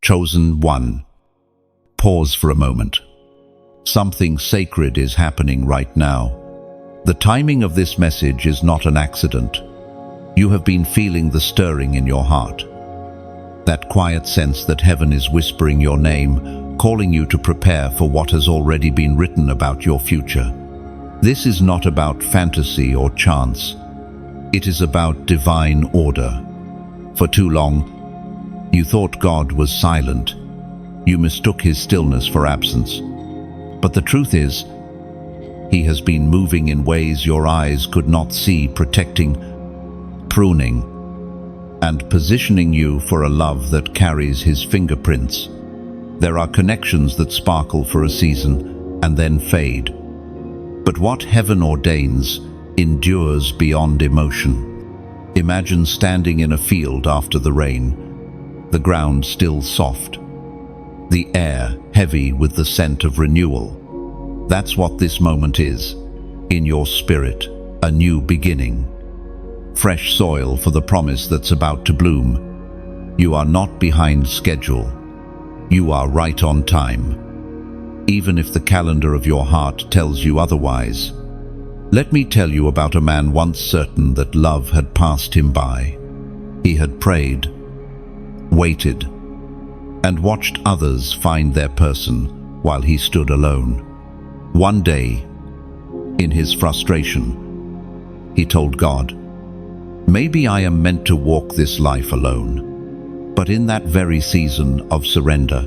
Chosen one. Pause for a moment. Something sacred is happening right now. The timing of this message is not an accident. You have been feeling the stirring in your heart. That quiet sense that heaven is whispering your name, calling you to prepare for what has already been written about your future. This is not about fantasy or chance. It is about divine order. For too long, you thought God was silent. You mistook his stillness for absence. But the truth is, he has been moving in ways your eyes could not see, protecting, pruning, and positioning you for a love that carries his fingerprints. There are connections that sparkle for a season and then fade. But what heaven ordains endures beyond emotion. Imagine standing in a field after the rain, the ground still soft, the air heavy with the scent of renewal. That's what this moment is. In your spirit, a new beginning. Fresh soil for the promise that's about to bloom. You are not behind schedule. You are right on time. Even if the calendar of your heart tells you otherwise. Let me tell you about a man once certain that love had passed him by. He had prayed, waited, and watched others find their person while he stood alone. One day, in his frustration, he told God, "Maybe I am meant to walk this life alone." But in that very season of surrender,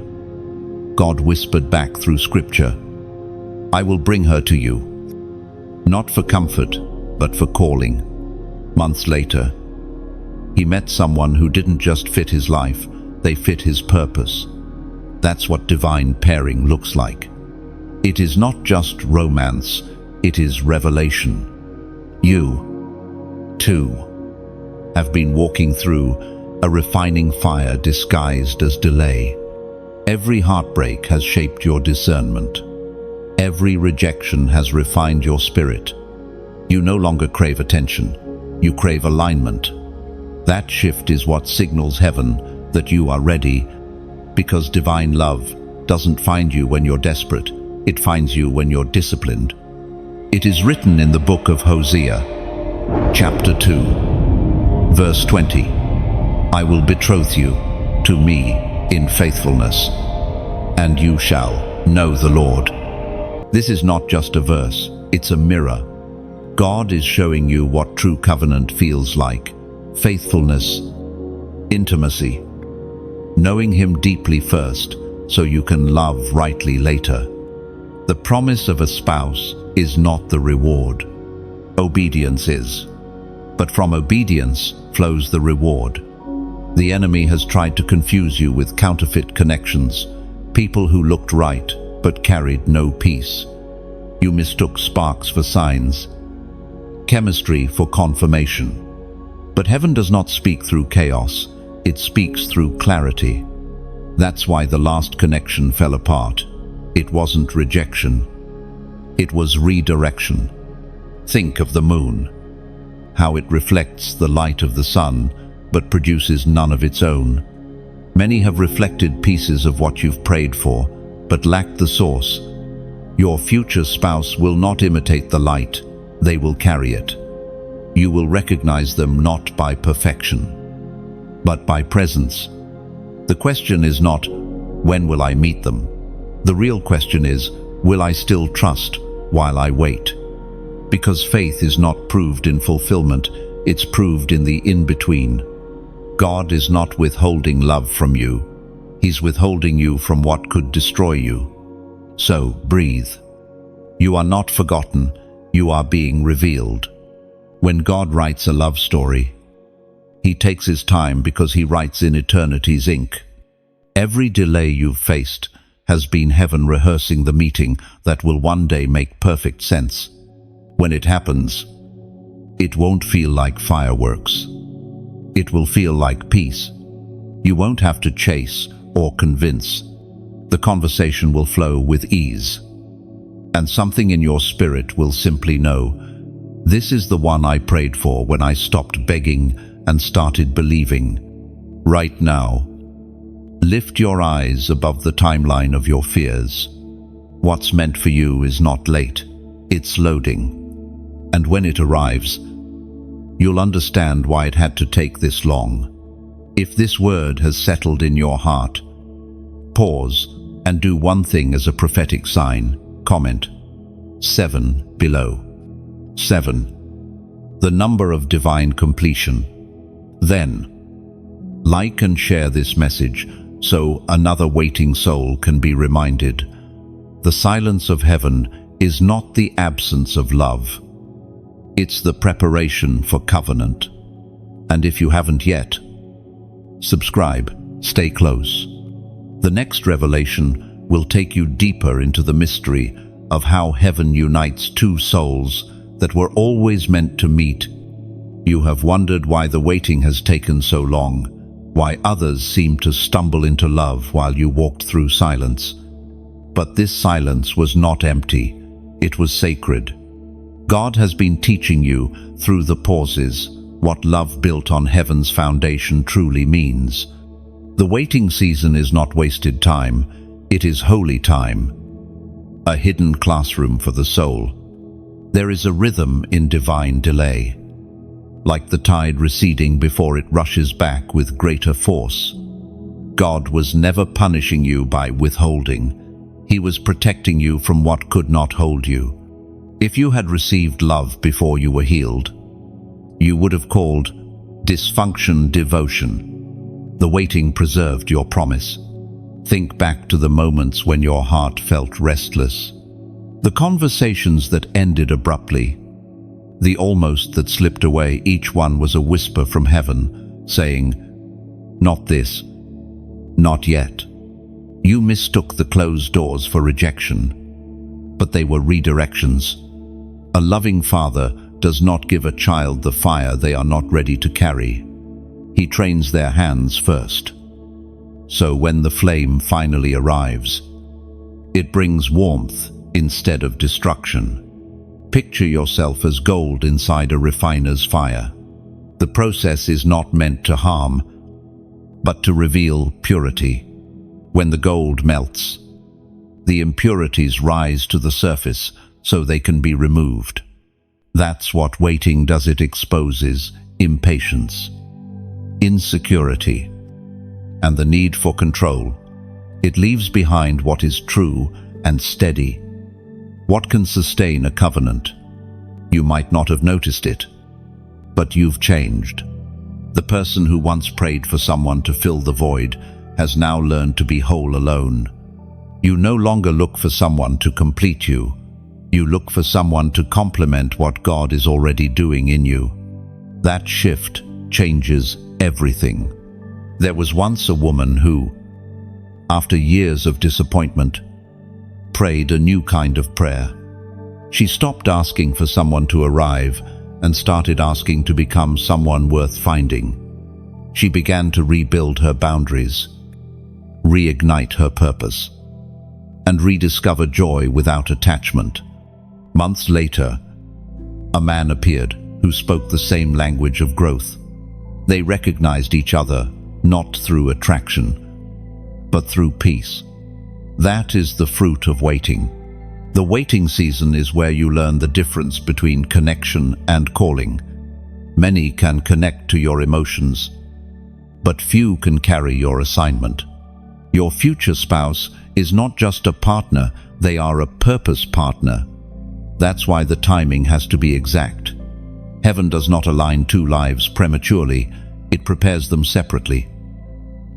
God whispered back through scripture, "I will bring her to you." Not for comfort, but for calling. Months later, he met someone who didn't just fit his life, they fit his purpose. That's what divine pairing looks like. It is not just romance, it is revelation. You, too, have been walking through a refining fire disguised as delay. Every heartbreak has shaped your discernment. Every rejection has refined your spirit. You no longer crave attention, you crave alignment. That shift is what signals heaven that you are ready, because divine love doesn't find you when you're desperate, it finds you when you're disciplined. It is written in the book of Hosea, chapter 2, verse 20, "I will betroth you to me in faithfulness, and you shall know the Lord." This is not just a verse, it's a mirror. God is showing you what true covenant feels like. Faithfulness, intimacy, knowing him deeply first so you can love rightly later. The promise of a spouse is not the reward. Obedience is. But from obedience flows the reward. The enemy has tried to confuse you with counterfeit connections, people who looked right but carried no peace. You mistook sparks for signs, chemistry for confirmation. But heaven does not speak through chaos, it speaks through clarity. That's why the last connection fell apart. It wasn't rejection, it was redirection. Think of the moon, how it reflects the light of the sun but produces none of its own. Many have reflected pieces of what you've prayed for, but lacked the source. Your future spouse will not imitate the light, they will carry it. You will recognize them not by perfection, but by presence. The question is not, when will I meet them? The real question is, will I still trust while I wait? Because faith is not proved in fulfillment, it's proved in the in-between. God is not withholding love from you. He's withholding you from what could destroy you. So, breathe. You are not forgotten, you are being revealed. When God writes a love story, he takes his time because he writes in eternity's ink. Every delay you've faced has been heaven rehearsing the meeting that will one day make perfect sense. When it happens, it won't feel like fireworks. It will feel like peace. You won't have to chase or convince. The conversation will flow with ease. And something in your spirit will simply know, this is the one I prayed for when I stopped begging and started believing. Right now, Lift your eyes above the timeline of your fears. What's meant for you is not late, it's loading. And when it arrives, you'll understand why it had to take this long. If this word has settled in your heart, pause and do one thing as a prophetic sign. Comment 7 below. 7. The number of divine completion. Then, like and share this message so another waiting soul can be reminded. The silence of heaven is not the absence of love. It's the preparation for covenant. And if you haven't yet, subscribe, stay close. The next revelation will take you deeper into the mystery of how heaven unites two souls that were always meant to meet. You have wondered why the waiting has taken so long, why others seem to stumble into love while you walked through silence. But this silence was not empty, it was sacred. God has been teaching you through the pauses what love built on heaven's foundation truly means. The waiting season is not wasted time, it is holy time, a hidden classroom for the soul. There is a rhythm in divine delay, like the tide receding before it rushes back with greater force. God was never punishing you by withholding. He was protecting you from what could not hold you. If you had received love before you were healed, you would have called dysfunction devotion. The waiting preserved your promise. Think back to the moments when your heart felt restless. The conversations that ended abruptly, the almost that slipped away, each one was a whisper from heaven, saying, "Not this, not yet." You mistook the closed doors for rejection, but they were redirections. A loving father does not give a child the fire they are not ready to carry. He trains their hands first. So when the flame finally arrives, it brings warmth instead of destruction. Picture yourself as gold inside a refiner's fire. The process is not meant to harm, but to reveal purity. When the gold melts, the impurities rise to the surface so they can be removed. That's what waiting does. It exposes impatience, insecurity, and the need for control. It leaves behind what is true and steady. What can sustain a covenant? You might not have noticed it, but you've changed. The person who once prayed for someone to fill the void has now learned to be whole alone. You no longer look for someone to complete you. You look for someone to complement what God is already doing in you. That shift changes everything. There was once a woman who, after years of disappointment, prayed a new kind of prayer. She stopped asking for someone to arrive and started asking to become someone worth finding. She began to rebuild her boundaries, reignite her purpose, and rediscover joy without attachment. Months later, a man appeared who spoke the same language of growth. They recognized each other not through attraction, but through peace. That is the fruit of waiting. The waiting season is where you learn the difference between connection and calling. Many can connect to your emotions, but few can carry your assignment. Your future spouse is not just a partner, they are a purpose partner. That's why the timing has to be exact. Heaven does not align two lives prematurely, it prepares them separately,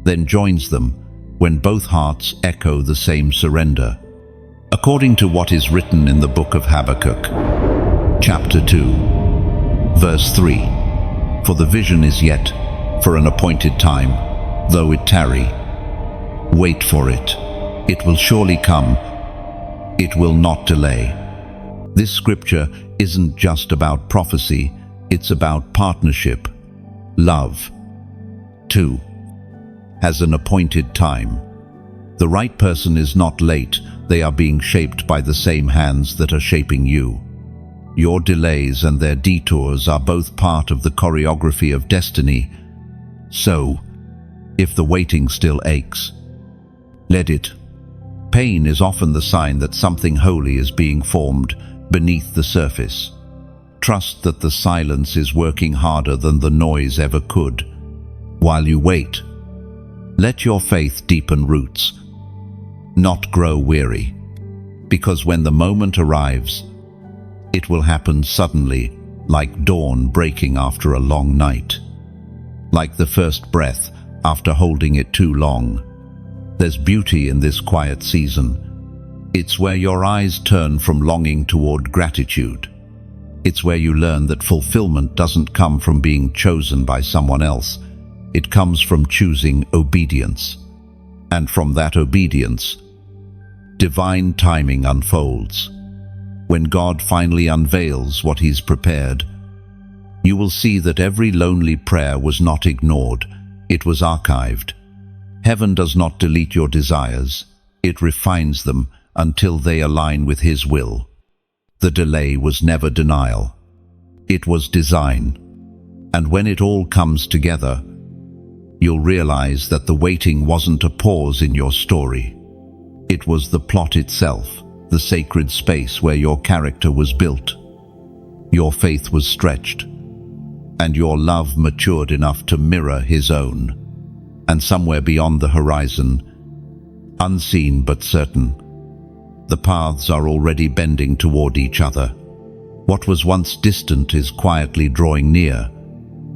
then joins them when both hearts echo the same surrender. According to what is written in the book of Habakkuk, chapter 2, verse 3, "For the vision is yet for an appointed time, though it tarry. Wait for it. It will surely come. It will not delay." This scripture isn't just about prophecy, it's about partnership. Love, too, has an appointed time. The right person is not late, they are being shaped by the same hands that are shaping you. Your delays and their detours are both part of the choreography of destiny. So, if the waiting still aches, Let it. Pain is often the sign that something holy is being formed beneath the surface. Trust that the silence is working harder than the noise ever could. While you wait, let your faith deepen roots, not grow weary, because when the moment arrives, it will happen suddenly, like dawn breaking after a long night, like the first breath after holding it too long. There's beauty in this quiet season. It's where your eyes turn from longing toward gratitude. It's where you learn that fulfillment doesn't come from being chosen by someone else. It comes from choosing obedience. And from that obedience, divine timing unfolds. When God finally unveils what He's prepared, you will see that every lonely prayer was not ignored, it was archived. Heaven does not delete your desires, it refines them until they align with His will. The delay was never denial. It was design. And when it all comes together, you'll realize that the waiting wasn't a pause in your story. It was the plot itself, the sacred space where your character was built. Your faith was stretched, and your love matured enough to mirror His own. And somewhere beyond the horizon, unseen but certain, the paths are already bending toward each other. What was once distant is quietly drawing near.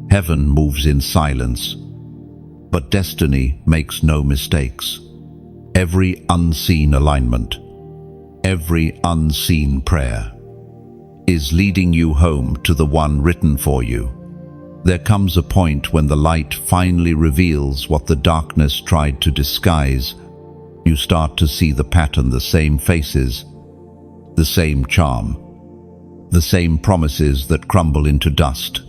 Heaven moves in silence, but destiny makes no mistakes. Every unseen alignment, every unseen prayer, is leading you home to the one written for you. There comes a point when the light finally reveals what the darkness tried to disguise. You start to see the pattern, the same faces, the same charm, the same promises that crumble into dust.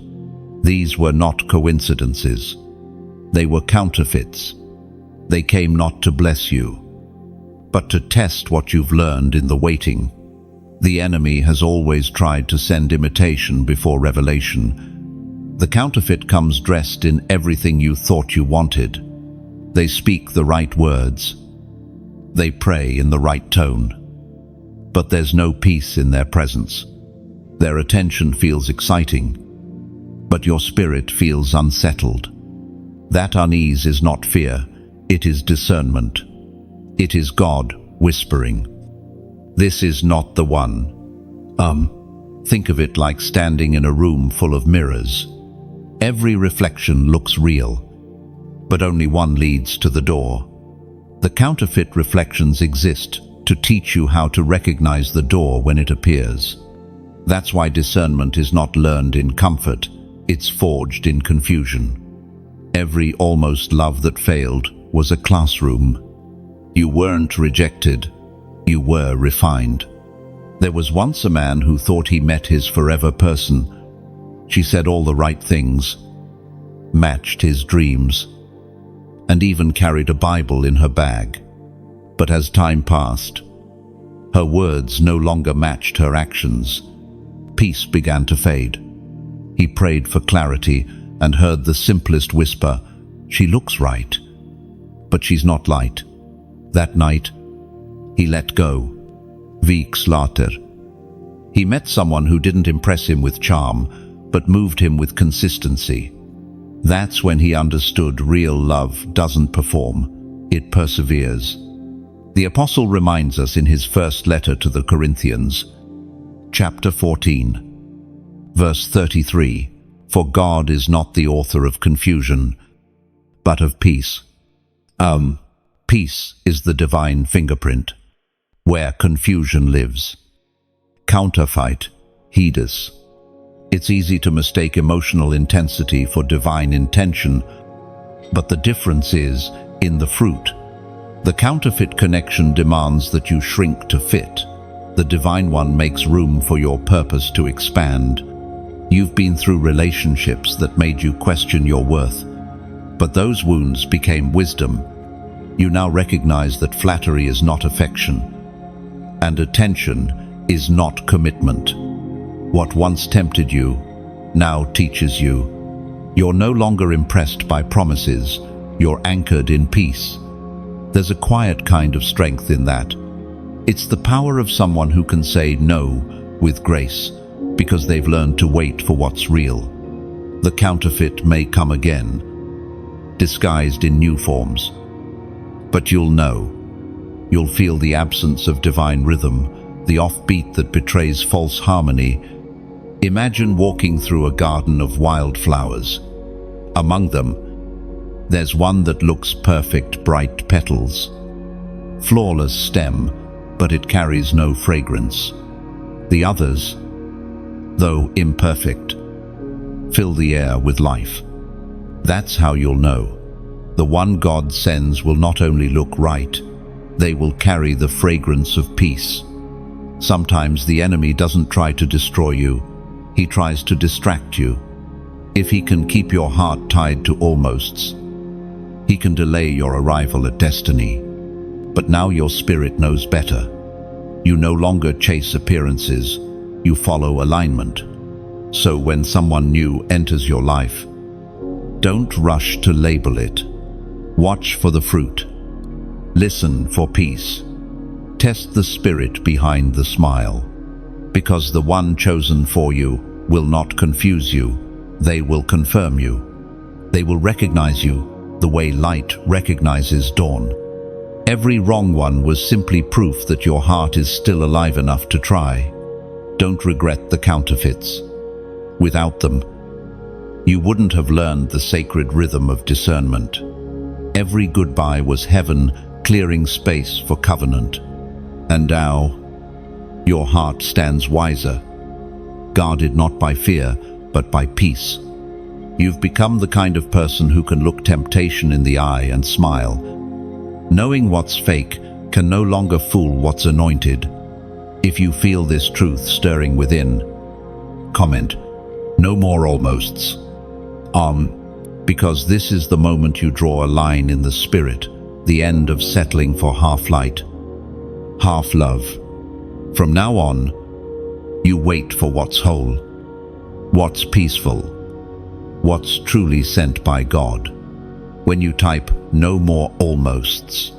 These were not coincidences. They were counterfeits. They came not to bless you, but to test what you've learned in the waiting. The enemy has always tried to send imitation before revelation. The counterfeit comes dressed in everything you thought you wanted. They speak the right words. They pray in the right tone. But there's no peace in their presence. Their attention feels exciting, but your spirit feels unsettled. That unease is not fear, it is discernment. It is God whispering, "This is not the one." Think of it like standing in a room full of mirrors. Every reflection looks real, but only one leads to the door. The counterfeit reflections exist to teach you how to recognize the door when it appears. That's why discernment is not learned in comfort, it's forged in confusion. Every almost love that failed was a classroom. You weren't rejected, you were refined. There was once a man who thought he met his forever person. She said all the right things, matched his dreams, and even carried a Bible in her bag. But as time passed, her words no longer matched her actions. Peace began to fade. He prayed for clarity and heard the simplest whisper, "She looks right, but she's not light." That night, he let go. Weeks later, he met someone who didn't impress him with charm, but moved him with consistency. That's when he understood real love doesn't perform, it perseveres. The Apostle reminds us in his first letter to the Corinthians, chapter 14, verse 33, "For God is not the author of confusion, but of peace." Peace is the divine fingerprint, where confusion lives. Counterfeit, hedus. It's easy to mistake emotional intensity for divine intention, but the difference is in the fruit. The counterfeit connection demands that you shrink to fit. The divine one makes room for your purpose to expand. You've been through relationships that made you question your worth, but those wounds became wisdom. You now recognize that flattery is not affection, and attention is not commitment. What once tempted you now teaches you. You're no longer impressed by promises, you're anchored in peace. There's a quiet kind of strength in that. It's the power of someone who can say no with grace, because they've learned to wait for what's real. The counterfeit may come again, disguised in new forms. But you'll know. You'll feel the absence of divine rhythm, the offbeat that betrays false harmony. Imagine walking through a garden of wildflowers. Among them, there's one that looks perfect, bright petals. Flawless stem, but it carries no fragrance. The others, though imperfect, fill the air with life. That's how you'll know. The one God sends will not only look right, they will carry the fragrance of peace. Sometimes the enemy doesn't try to destroy you, he tries to distract you. If he can keep your heart tied to almosts, he can delay your arrival at destiny. But now your spirit knows better. You no longer chase appearances, you follow alignment. So when someone new enters your life, don't rush to label it. Watch for the fruit. Listen for peace. Test the spirit behind the smile. Because the one chosen for you will not confuse you, they will confirm you. They will recognize you the way light recognizes dawn. Every wrong one was simply proof that your heart is still alive enough to try. Don't regret the counterfeits. Without them, you wouldn't have learned the sacred rhythm of discernment. Every goodbye was heaven clearing space for covenant. And now, your heart stands wiser, guarded not by fear, but by peace. You've become the kind of person who can look temptation in the eye and smile. Knowing what's fake can no longer fool what's anointed. If you feel this truth stirring within, comment, "No more almosts." Because this is the moment you draw a line in the spirit, the end of settling for half light, half love. From now on, you wait for what's whole, what's peaceful, what's truly sent by God. When you type "no more almosts,"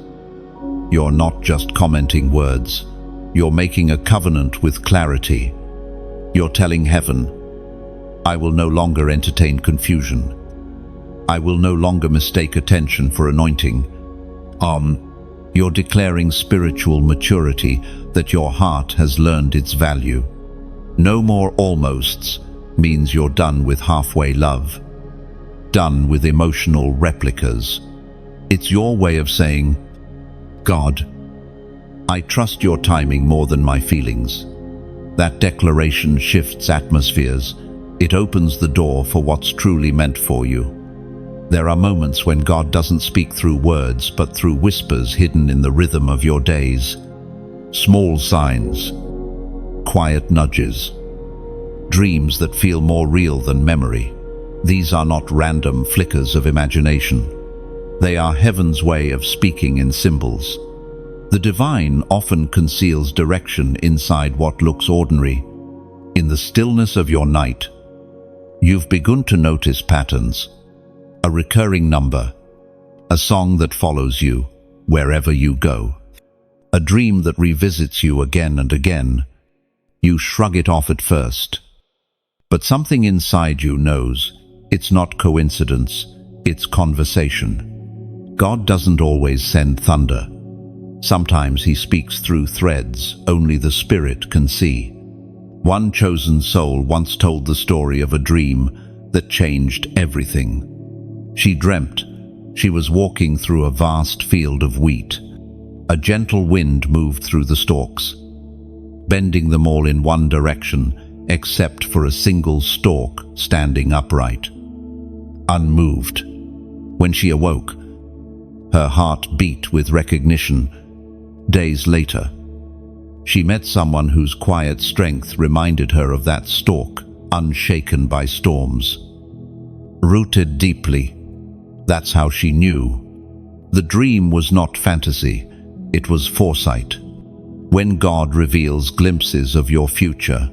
you're not just commenting words, you're making a covenant with clarity. You're telling heaven, I will no longer entertain confusion. I will no longer mistake attention for anointing. You're declaring spiritual maturity, that your heart has learned its value. No more almosts means you're done with halfway love, done with emotional replicas. It's your way of saying, God, I trust your timing more than my feelings. That declaration shifts atmospheres. It opens the door for what's truly meant for you. There are moments when God doesn't speak through words, but through whispers hidden in the rhythm of your days. Small signs, quiet nudges, dreams that feel more real than memory. These are not random flickers of imagination. They are heaven's way of speaking in symbols. The divine often conceals direction inside what looks ordinary. In the stillness of your night, you've begun to notice patterns. A recurring number, a song that follows you wherever you go, a dream that revisits you again and again. You shrug it off at first, but something inside you knows it's not coincidence, it's conversation. God doesn't always send thunder. Sometimes he speaks through threads only the Spirit can see. One chosen soul once told the story of a dream that changed everything. She dreamt she was walking through a vast field of wheat. A gentle wind moved through the stalks, bending them all in one direction, except for a single stalk standing upright, unmoved. When she awoke, her heart beat with recognition. Days later, she met someone whose quiet strength reminded her of that stalk, unshaken by storms. Rooted deeply, that's how she knew. The dream was not fantasy, it was foresight. When God reveals glimpses of your future,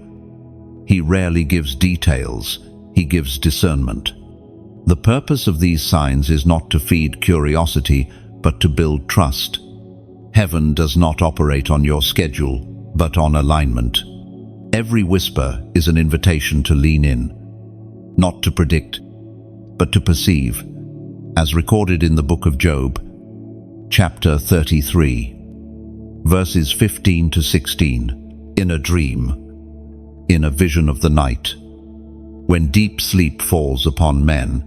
he rarely gives details, he gives discernment. The purpose of these signs is not to feed curiosity, but to build trust. Heaven does not operate on your schedule, but on alignment. Every whisper is an invitation to lean in, not to predict, but to perceive, as recorded in the book of Job, chapter 33, verses 15 to 16. In a dream, in a vision of the night, when deep sleep falls upon men,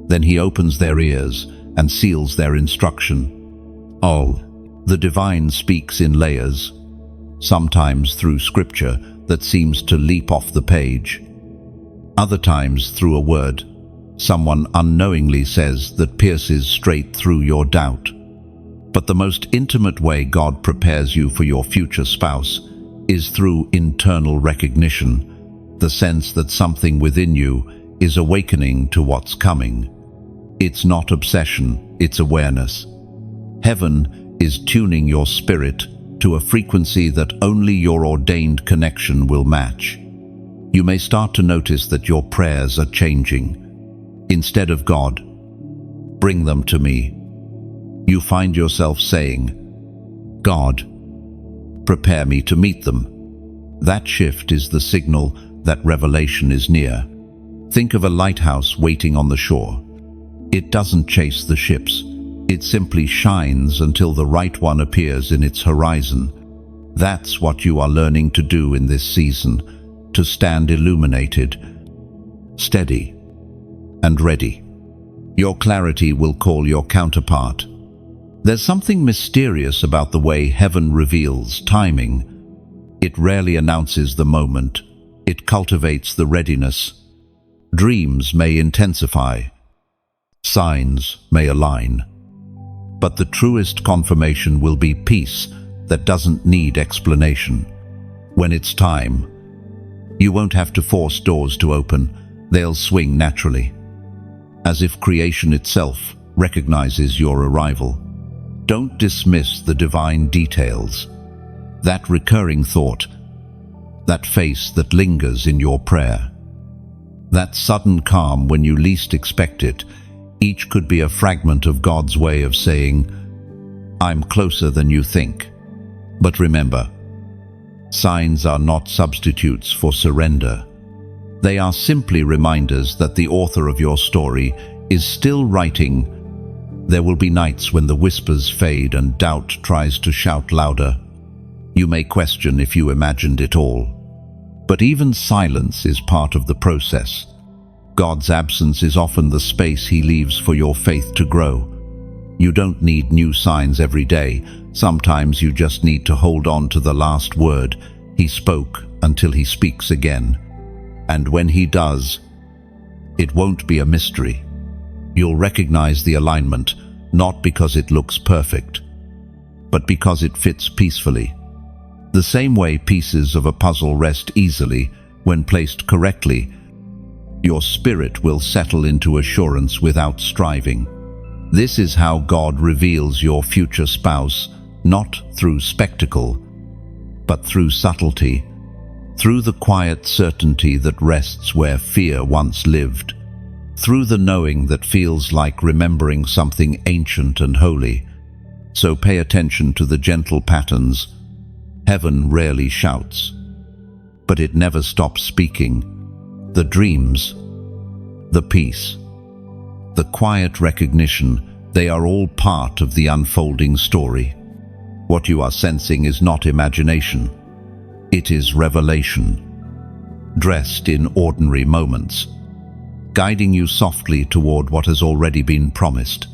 then he opens their ears and seals their instruction. Oh, the divine speaks in layers, sometimes through scripture that seems to leap off the page, other times through a word someone unknowingly says that pierces straight through your doubt. But the most intimate way God prepares you for your future spouse is through internal recognition, the sense that something within you is awakening to what's coming. It's not obsession, it's awareness. Heaven is tuning your spirit to a frequency that only your ordained connection will match. You may start to notice that your prayers are changing. Instead of "God, bring them to me," you find yourself saying, "God, prepare me to meet them." That shift is the signal that revelation is near. Think of a lighthouse waiting on the shore. It doesn't chase the ships. It simply shines until the right one appears in its horizon. That's what you are learning to do in this season, to stand illuminated, steady, and ready. Your clarity will call your counterpart. There's something mysterious about the way heaven reveals timing. It rarely announces the moment. It cultivates the readiness. Dreams may intensify. Signs may align. But the truest confirmation will be peace that doesn't need explanation. When it's time, you won't have to force doors to open. They'll swing naturally, as if creation itself recognizes your arrival. Don't dismiss the divine details. That recurring thought, that face that lingers in your prayer, that sudden calm when you least expect it, each could be a fragment of God's way of saying, "I'm closer than you think." But remember, signs are not substitutes for surrender. They are simply reminders that the author of your story is still writing. There will be nights when the whispers fade and doubt tries to shout louder. You may question if you imagined it all. But even silence is part of the process. God's absence is often the space He leaves for your faith to grow. You don't need new signs every day. Sometimes you just need to hold on to the last word He spoke until He speaks again. And when He does, it won't be a mystery. You'll recognize the alignment, not because it looks perfect, but because it fits peacefully. The same way pieces of a puzzle rest easily when placed correctly, your spirit will settle into assurance without striving. This is how God reveals your future spouse, not through spectacle, but through subtlety, through the quiet certainty that rests where fear once lived, through the knowing that feels like remembering something ancient and holy. So pay attention to the gentle patterns. Heaven rarely shouts, but it never stops speaking. The dreams, the peace, the quiet recognition, they are all part of the unfolding story. What you are sensing is not imagination. It is revelation, dressed in ordinary moments, guiding you softly toward what has already been promised.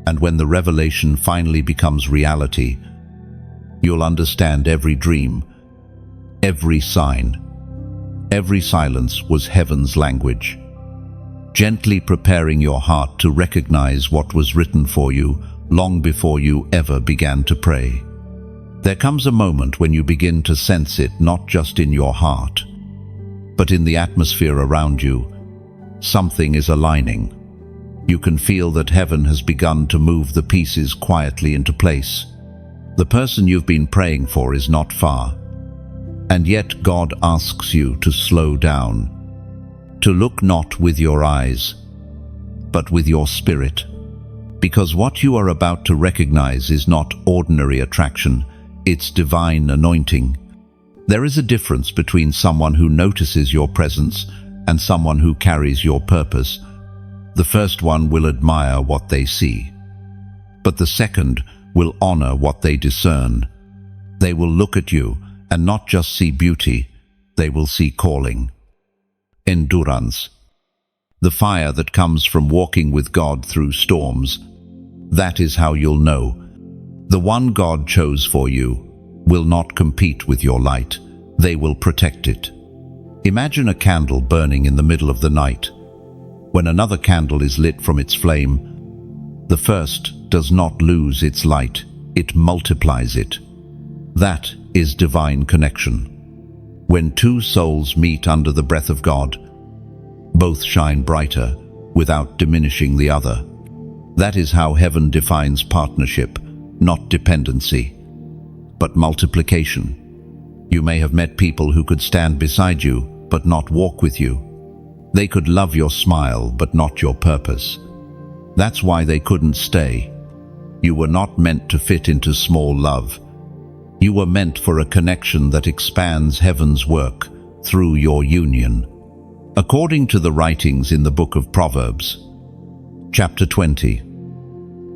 And when the revelation finally becomes reality, you'll understand every dream, every sign, every silence was heaven's language, gently preparing your heart to recognize what was written for you long before you ever began to pray. There comes a moment when you begin to sense it not just in your heart, but in the atmosphere around you. Something is aligning. You can feel that heaven has begun to move the pieces quietly into place. The person you've been praying for is not far, and yet God asks you to slow down, to look not with your eyes, but with your spirit. Because what you are about to recognize is not ordinary attraction, it's divine anointing. There is a difference between someone who notices your presence and someone who carries your purpose. The first one will admire what they see, but the second will honor what they discern. They will look at you and not just see beauty, they will see calling. Endurance. The fire that comes from walking with God through storms. That is how you'll know. The one God chose for you will not compete with your light. They will protect it. Imagine a candle burning in the middle of the night. When another candle is lit from its flame, the first does not lose its light, it multiplies it. That is divine connection. When two souls meet under the breath of God, both shine brighter without diminishing the other. That is how heaven defines partnership, not dependency, but multiplication. You may have met people who could stand beside you, but not walk with you. They could love your smile, but not your purpose. That's why they couldn't stay. You were not meant to fit into small love. You were meant for a connection that expands heaven's work through your union. According to the writings in the book of Proverbs, chapter 20,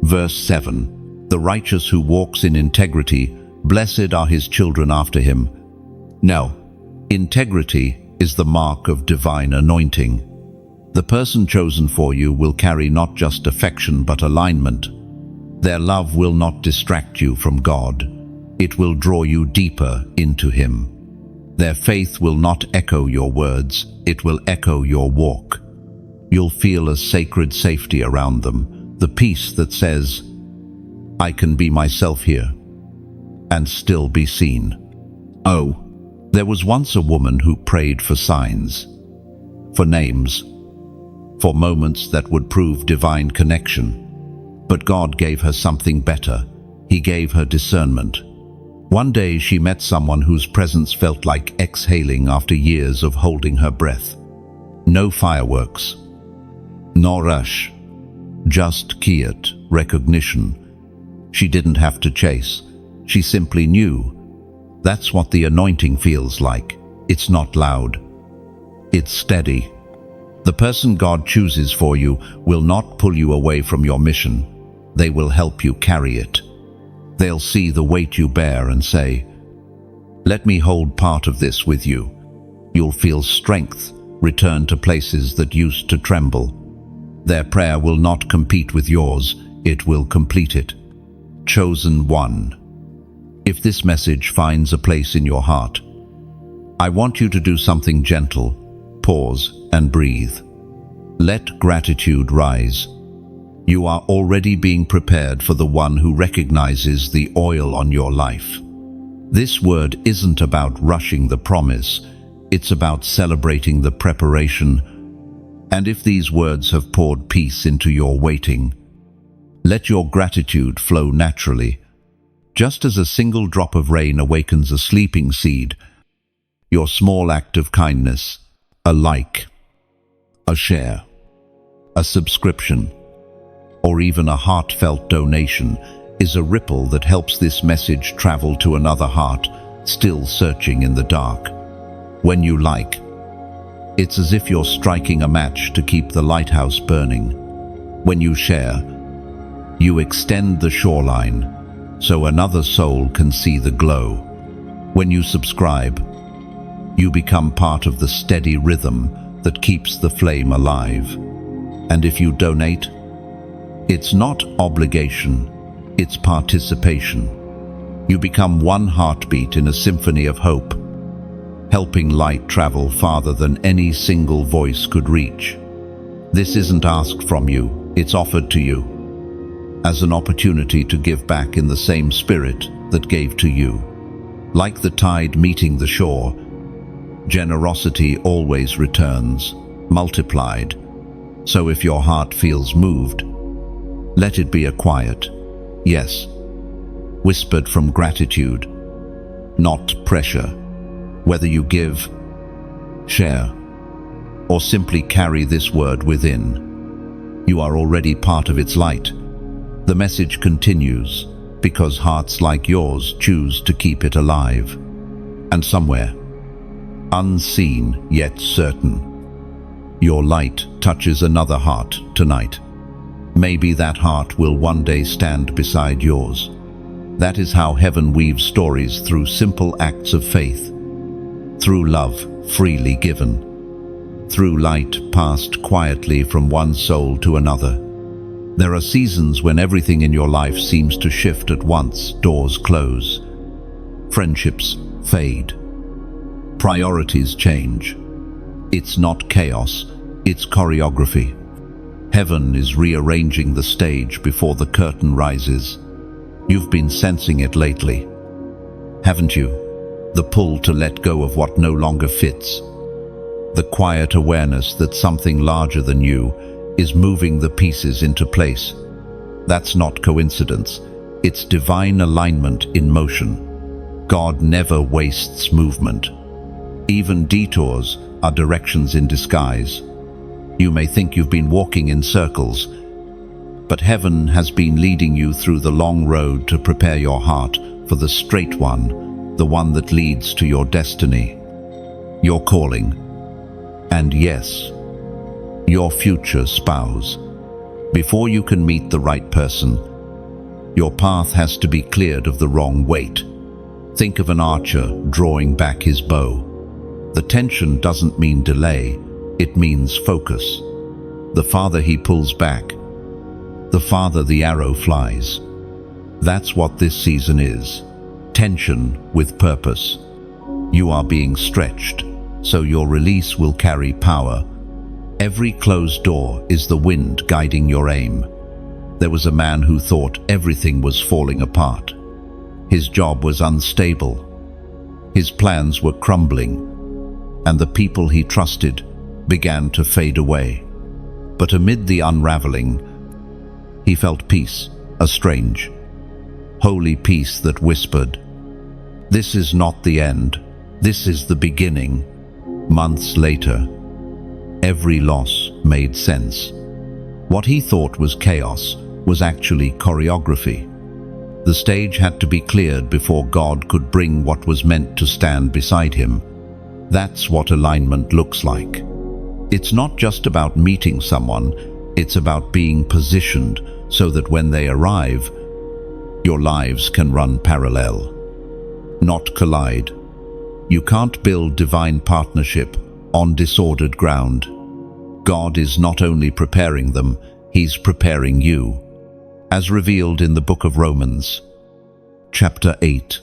verse 7, the righteous who walks in integrity, blessed are his children after him. Now, integrity is the mark of divine anointing. The person chosen for you will carry not just affection but alignment. Their love will not distract you from God. It will draw you deeper into Him. Their faith will not echo your words, it will echo your walk. You'll feel a sacred safety around them, the peace that says, I can be myself here and still be seen. Oh, there was once a woman who prayed for signs, for names, for moments that would prove divine connection. But God gave her something better. He gave her discernment. One day she met someone whose presence felt like exhaling after years of holding her breath. No fireworks, no rush, just quiet recognition. She didn't have to chase. She simply knew. That's what the anointing feels like. It's not loud. It's steady. The person God chooses for you will not pull you away from your mission. They will help you carry it. They'll see the weight you bear and say, let me hold part of this with you. You'll feel strength return to places that used to tremble. Their prayer will not compete with yours, it will complete it. Chosen one. If this message finds a place in your heart, I want you to do something gentle. Pause and breathe. Let gratitude rise. You are already being prepared for the one who recognizes the oil on your life. This word isn't about rushing the promise, it's about celebrating the preparation. And if these words have poured peace into your waiting, let your gratitude flow naturally. Just as a single drop of rain awakens a sleeping seed, your small act of kindness, a like, a share, a subscription, or even a heartfelt donation is a ripple that helps this message travel to another heart still searching in the dark. When you like, it's as if you're striking a match to keep the lighthouse burning. When you share, you extend the shoreline so another soul can see the glow. When you subscribe, you become part of the steady rhythm that keeps the flame alive. And if you donate, it's not obligation, it's participation. You become one heartbeat in a symphony of hope, helping light travel farther than any single voice could reach. This isn't asked from you, it's offered to you, as an opportunity to give back in the same spirit that gave to you. Like the tide meeting the shore, generosity always returns, multiplied. So if your heart feels moved, let it be a quiet, yes, whispered from gratitude, not pressure. Whether you give, share, or simply carry this word within, you are already part of its light. The message continues because hearts like yours choose to keep it alive. And somewhere, unseen yet certain, your light touches another heart tonight. Maybe that heart will one day stand beside yours. That is how heaven weaves stories, through simple acts of faith, through love freely given, through light passed quietly from one soul to another. There are seasons when everything in your life seems to shift at once. Doors close, friendships fade, priorities change. It's not chaos, it's choreography. Heaven is rearranging the stage before the curtain rises. You've been sensing it lately, haven't you? The pull to let go of what no longer fits. The quiet awareness that something larger than you is moving the pieces into place. That's not coincidence. It's divine alignment in motion. God never wastes movement. Even detours are directions in disguise. You may think you've been walking in circles, but heaven has been leading you through the long road to prepare your heart for the straight one, the one that leads to your destiny, your calling, and yes, your future spouse. Before you can meet the right person, your path has to be cleared of the wrong weight. Think of an archer drawing back his bow. The tension doesn't mean delay, it means focus. The farther he pulls back, the farther the arrow flies. That's what this season is. Tension with purpose. You are being stretched, so your release will carry power. Every closed door is the wind guiding your aim. There was a man who thought everything was falling apart. His job was unstable. His plans were crumbling, and the people he trusted began to fade away. But amid the unraveling, he felt peace, a strange, holy peace that whispered, "This is not the end, this is the beginning." Months later, every loss made sense. What he thought was chaos was actually choreography. The stage had to be cleared before God could bring what was meant to stand beside him. That's what alignment looks like. It's not just about meeting someone, it's about being positioned so that when they arrive, your lives can run parallel, not collide. You can't build divine partnership on disordered ground. God is not only preparing them, He's preparing you. As revealed in the book of Romans, chapter 8,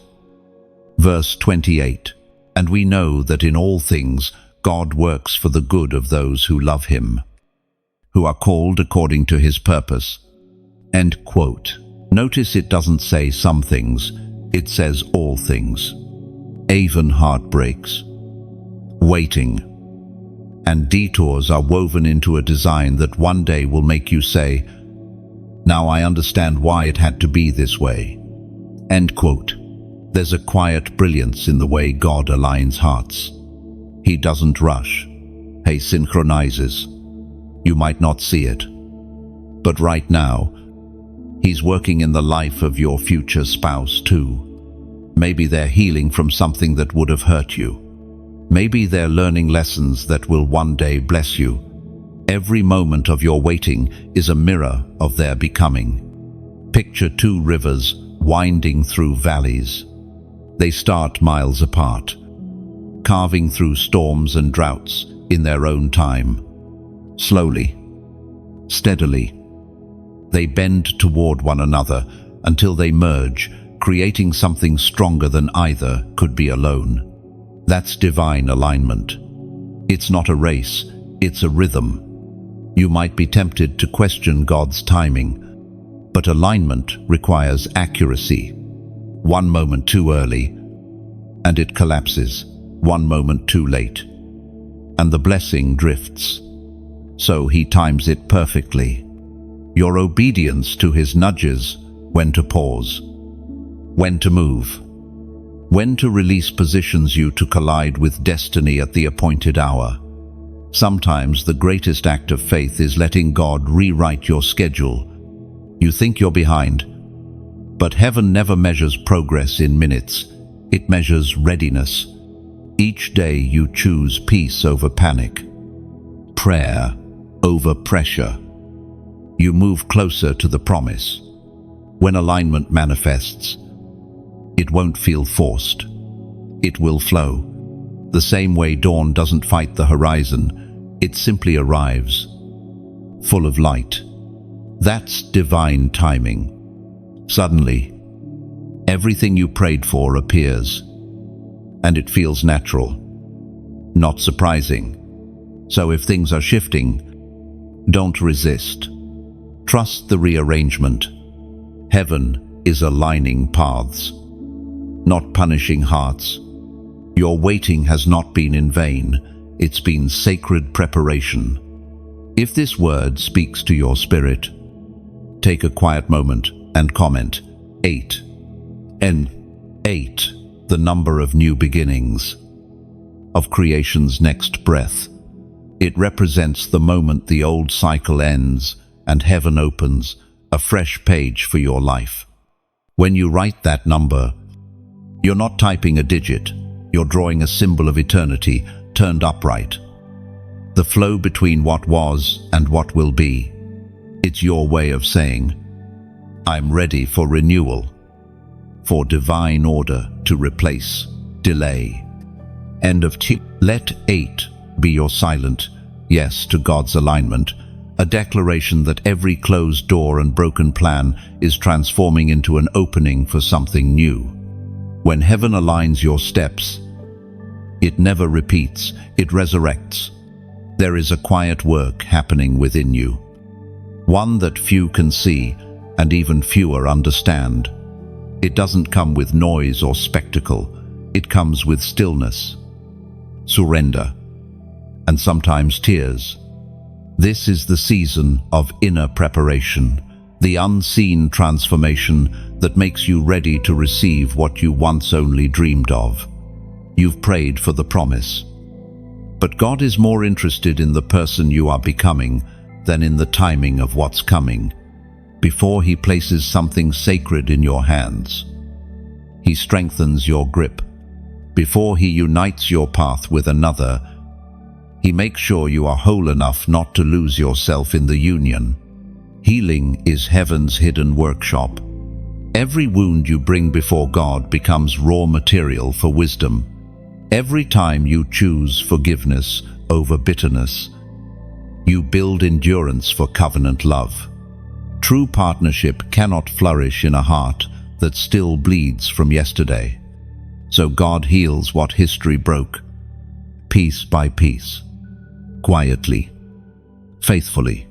verse 28, "And we know that in all things God works for the good of those who love Him, who are called according to His purpose." End quote. Notice it doesn't say some things, it says all things. Even heartbreaks, waiting, and detours are woven into a design that one day will make you say, "Now I understand why it had to be this way." End quote. There's a quiet brilliance in the way God aligns hearts. He doesn't rush. He synchronizes. You might not see it, but right now, He's working in the life of your future spouse too. Maybe they're healing from something that would have hurt you. Maybe they're learning lessons that will one day bless you. Every moment of your waiting is a mirror of their becoming. Picture two rivers winding through valleys. They start miles apart, carving through storms and droughts in their own time. Slowly, steadily, they bend toward one another until they merge, creating something stronger than either could be alone. That's divine alignment. It's not a race, it's a rhythm. You might be tempted to question God's timing, but alignment requires accuracy. One moment too early, and it collapses. One moment too late, and the blessing drifts. So He times it perfectly. Your obedience to His nudges, when to pause, when to move, when to release positions you to collide with destiny at the appointed hour. Sometimes the greatest act of faith is letting God rewrite your schedule. You think you're behind, but heaven never measures progress in minutes. It measures readiness. Each day you choose peace over panic, prayer over pressure. You move closer to the promise. When alignment manifests, it won't feel forced. It will flow. The same way dawn doesn't fight the horizon, it simply arrives, full of light. That's divine timing. Suddenly, everything you prayed for appears, and it feels natural, not surprising. So if things are shifting, don't resist. Trust the rearrangement. Heaven is aligning paths, not punishing hearts. Your waiting has not been in vain. It's been sacred preparation. If this word speaks to your spirit, take a quiet moment and comment 8. N8, the number of new beginnings, of creation's next breath. It represents the moment the old cycle ends and heaven opens a fresh page for your life. When you write that number, you're not typing a digit, you're drawing a symbol of eternity turned upright. The flow between what was and what will be. It's your way of saying, I'm ready for renewal, for divine order to replace delay. End of T. Let 8 be your silent yes to God's alignment, a declaration that every closed door and broken plan is transforming into an opening for something new. When heaven aligns your steps, it never repeats, it resurrects. There is a quiet work happening within you, one that few can see and even fewer understand. It doesn't come with noise or spectacle, it comes with stillness, surrender, and sometimes tears. This is the season of inner preparation, the unseen transformation that makes you ready to receive what you once only dreamed of. You've prayed for the promise, but God is more interested in the person you are becoming than in the timing of what's coming. Before He places something sacred in your hands, He strengthens your grip. Before He unites your path with another, He makes sure you are whole enough not to lose yourself in the union. Healing is heaven's hidden workshop. Every wound you bring before God becomes raw material for wisdom. Every time you choose forgiveness over bitterness, you build endurance for covenant love. True partnership cannot flourish in a heart that still bleeds from yesterday. So God heals what history broke, piece by piece, quietly, faithfully.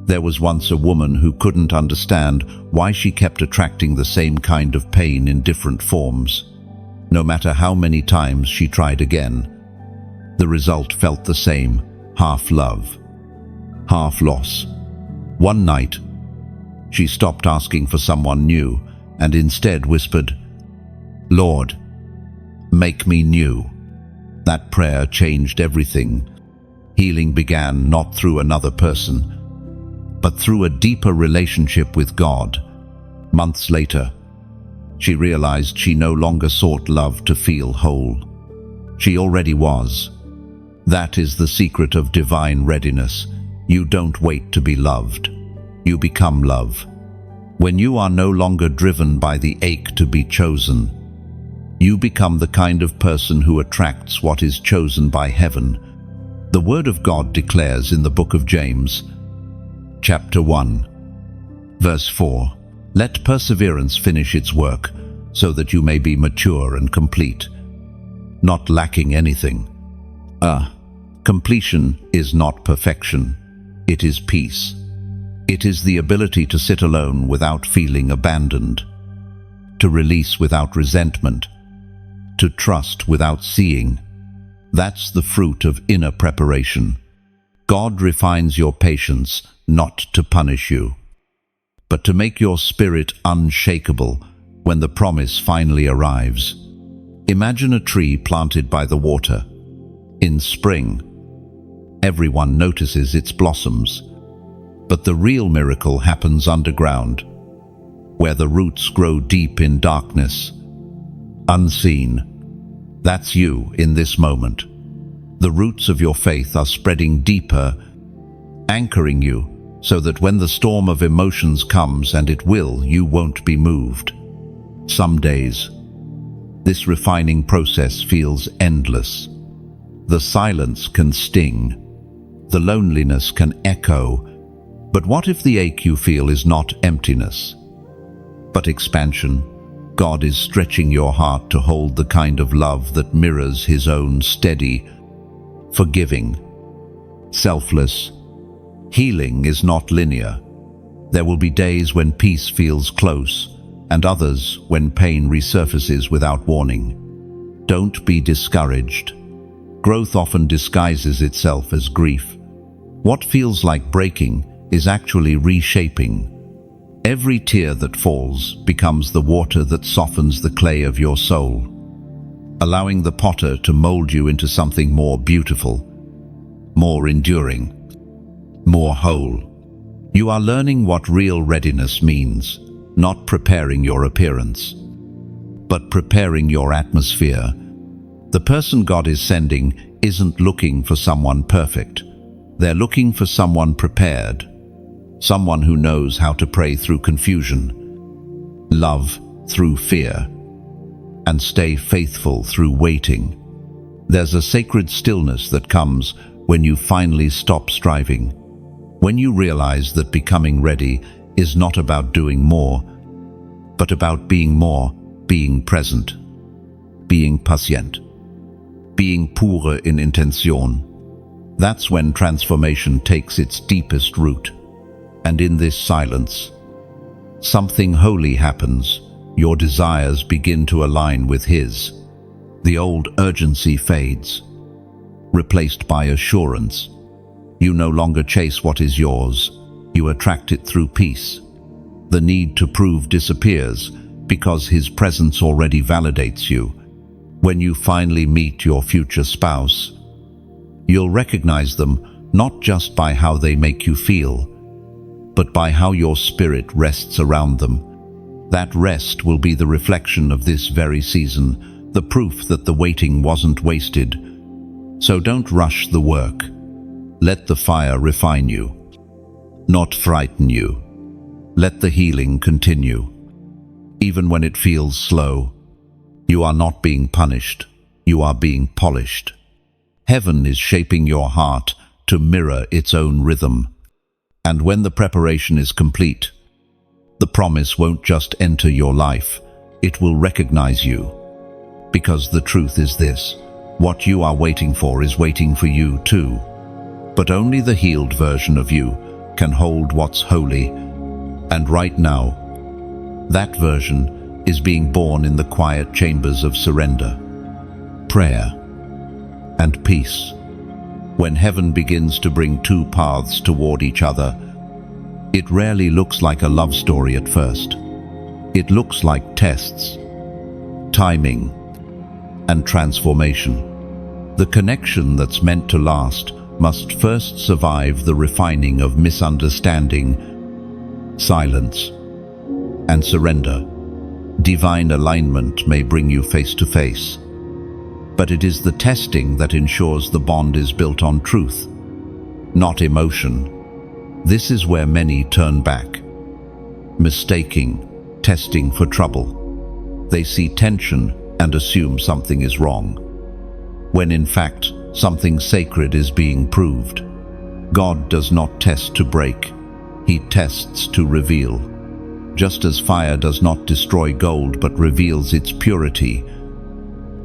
There was once a woman who couldn't understand why she kept attracting the same kind of pain in different forms. No matter how many times she tried again, the result felt the same, half love, half loss. One night, she stopped asking for someone new and instead whispered, "Lord, make me new." That prayer changed everything. Healing began not through another person, but through a deeper relationship with God. Months later, she realized she no longer sought love to feel whole. She already was. That is the secret of divine readiness. You don't wait to be loved. You become love. When you are no longer driven by the ache to be chosen, you become the kind of person who attracts what is chosen by heaven. The Word of God declares in the book of James, chapter 1, verse 4, "Let perseverance finish its work, so that you may be mature and complete, not lacking anything." Completion is not perfection. It is peace. It is the ability to sit alone without feeling abandoned, to release without resentment, to trust without seeing. That's the fruit of inner preparation. God refines your patience not to punish you, but to make your spirit unshakable when the promise finally arrives. Imagine a tree planted by the water. In spring, everyone notices its blossoms. But the real miracle happens underground, where the roots grow deep in darkness, unseen. That's you in this moment. The roots of your faith are spreading deeper, anchoring you so that when the storm of emotions comes, and it will, you won't be moved. Some days, this refining process feels endless. The silence can sting. The loneliness can echo. But what if the ache you feel is not emptiness, but expansion? God is stretching your heart to hold the kind of love that mirrors His own, steady, forgiving, selfless. Healing is not linear. There will be days when peace feels close, and others when pain resurfaces without warning. Don't be discouraged. Growth often disguises itself as grief. What feels like breaking is actually reshaping. Every tear that falls becomes the water that softens the clay of your soul, allowing the potter to mold you into something more beautiful, more enduring, more whole. You are learning what real readiness means, not preparing your appearance, but preparing your atmosphere. The person God is sending isn't looking for someone perfect. They're looking for someone prepared, someone who knows how to pray through confusion, love through fear, and stay faithful through waiting. There's a sacred stillness that comes when you finally stop striving, when you realize that becoming ready is not about doing more, but about being more, being present, being patient, being pure in intention. That's when transformation takes its deepest root. And in this silence, something holy happens. Your desires begin to align with His. The old urgency fades, replaced by assurance. You no longer chase what is yours. You attract it through peace. The need to prove disappears because His presence already validates you. When you finally meet your future spouse, you'll recognize them not just by how they make you feel, but by how your spirit rests around them. That rest will be the reflection of this very season, the proof that the waiting wasn't wasted. So don't rush the work. Let the fire refine you, not frighten you. Let the healing continue. Even when it feels slow, you are not being punished. You are being polished. Heaven is shaping your heart to mirror its own rhythm. And when the preparation is complete, the promise won't just enter your life, it will recognize you. Because the truth is this: what you are waiting for is waiting for you too. But only the healed version of you can hold what's holy. And right now, that version is being born in the quiet chambers of surrender, prayer, and peace. When heaven begins to bring two paths toward each other, it rarely looks like a love story at first. It looks like tests, timing, and transformation. The connection that's meant to last must first survive the refining of misunderstanding, silence, and surrender. Divine alignment may bring you face to face, but it is the testing that ensures the bond is built on truth, not emotion. This is where many turn back, mistaking testing for trouble. They see tension and assume something is wrong, when in fact something sacred is being proved. God does not test to break, He tests to reveal. Just as fire does not destroy gold but reveals its purity,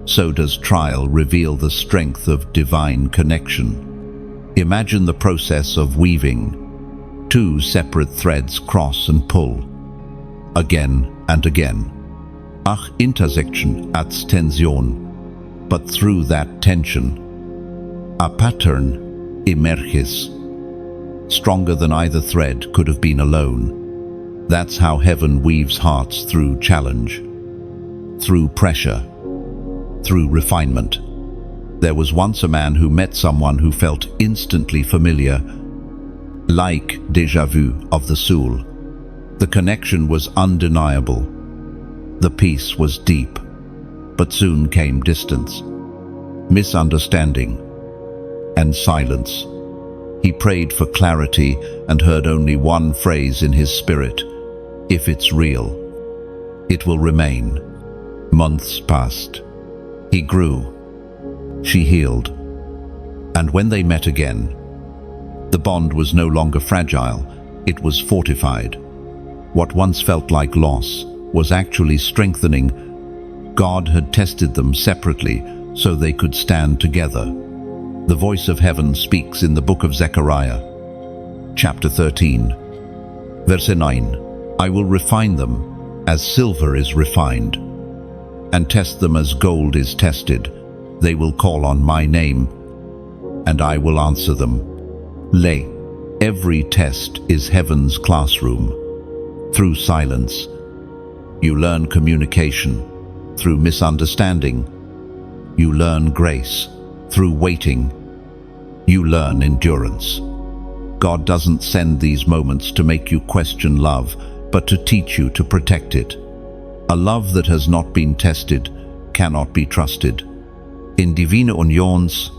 so does trial reveal the strength of divine connection. Imagine the process of weaving. Two separate threads cross and pull, again and again. Ach intersection adds tension. But through that tension, a pattern emerges, stronger than either thread could have been alone. That's how heaven weaves hearts through challenge, through pressure, through refinement. There was once a man who met someone who felt instantly familiar, like déjà vu of the soul. The connection was undeniable. The peace was deep, but soon came distance, misunderstanding, and silence. He prayed for clarity and heard only one phrase in his spirit: "If it's real, it will remain." Months passed. He grew. She healed. And when they met again, the bond was no longer fragile, it was fortified. What once felt like loss was actually strengthening. God had tested them separately so they could stand together. The voice of heaven speaks in the book of Zechariah, chapter 13, verse 9. "I will refine them as silver is refined, and test them as gold is tested. They will call on my name, and I will answer them." Every test is heaven's classroom. Through silence, you learn communication. Through misunderstanding, you learn grace. Through waiting, you learn endurance. God doesn't send these moments to make you question love, but to teach you to protect it. A love that has not been tested cannot be trusted. In Divine Unions,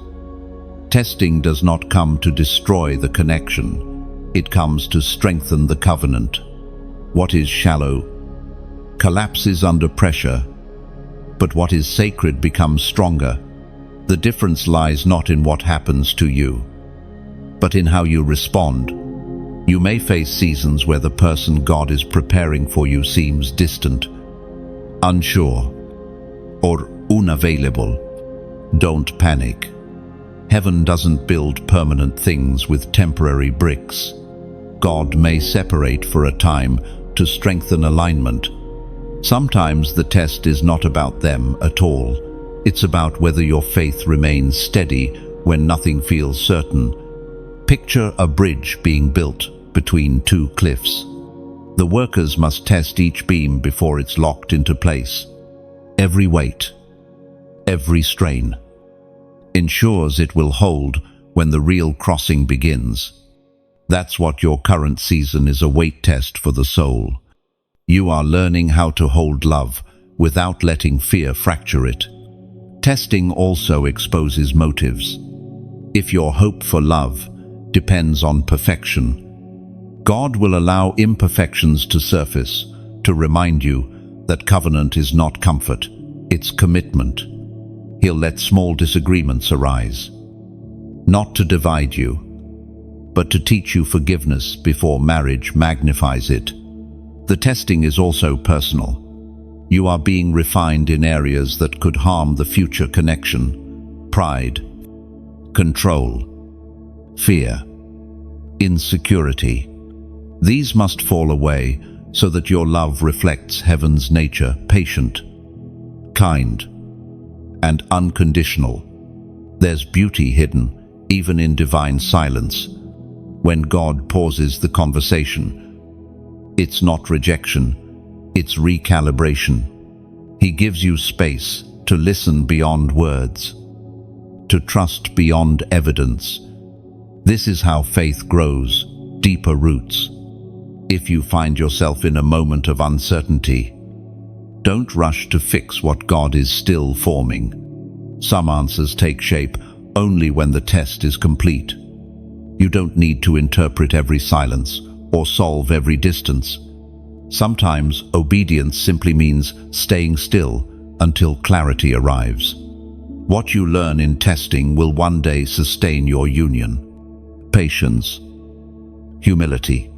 testing does not come to destroy the connection. It comes to strengthen the covenant. What is shallow collapses under pressure, but what is sacred becomes stronger. The difference lies not in what happens to you, but in how you respond. You may face seasons where the person God is preparing for you seems distant, unsure, or unavailable. Don't panic. Heaven doesn't build permanent things with temporary bricks. God may separate for a time to strengthen alignment. Sometimes the test is not about them at all. It's about whether your faith remains steady when nothing feels certain. Picture a bridge being built between two cliffs. The workers must test each beam before it's locked into place. Every weight, every strain, ensures it will hold when the real crossing begins. That's what your current season is, a weight test for the soul. You are learning how to hold love without letting fear fracture it. Testing also exposes motives. If your hope for love depends on perfection, God will allow imperfections to surface to remind you that covenant is not comfort, it's commitment. He'll let small disagreements arise, not to divide you, but to teach you forgiveness before marriage magnifies it. The testing is also personal. You are being refined in areas that could harm the future connection: pride, control, fear, insecurity. These must fall away so that your love reflects heaven's nature: patient, kind, and unconditional. There's beauty hidden even in divine silence. When God pauses the conversation, it's not rejection, it's recalibration. He gives you space to listen beyond words, to trust beyond evidence. This is how faith grows, deeper roots. If you find yourself in a moment of uncertainty, don't rush to fix what God is still forming. Some answers take shape only when the test is complete. You don't need to interpret every silence or solve every distance. Sometimes obedience simply means staying still until clarity arrives. What you learn in testing will one day sustain your union. Patience, humility,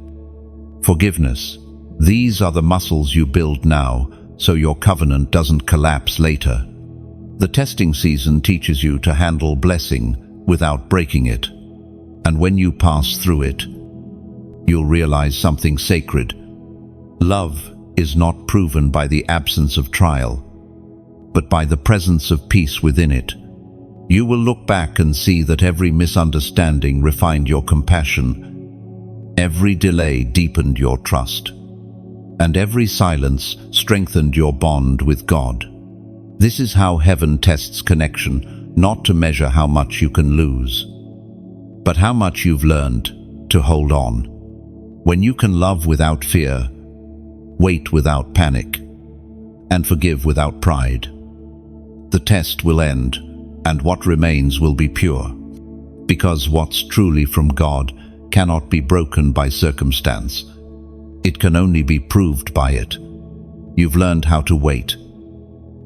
forgiveness. These are the muscles you build now, so your covenant doesn't collapse later. The testing season teaches you to handle blessing without breaking it. And when you pass through it, you'll realize something sacred. Love is not proven by the absence of trial, but by the presence of peace within it. You will look back and see that every misunderstanding refined your compassion, every delay deepened your trust, and every silence strengthened your bond with God. This is how heaven tests connection, not to measure how much you can lose, but how much you've learned. to hold on. When you can love without fear, wait without panic, and forgive without pride, the test will end, and what remains will be pure. Because what's truly from God cannot be broken by circumstance. It can only be proved by it. You've learned how to wait,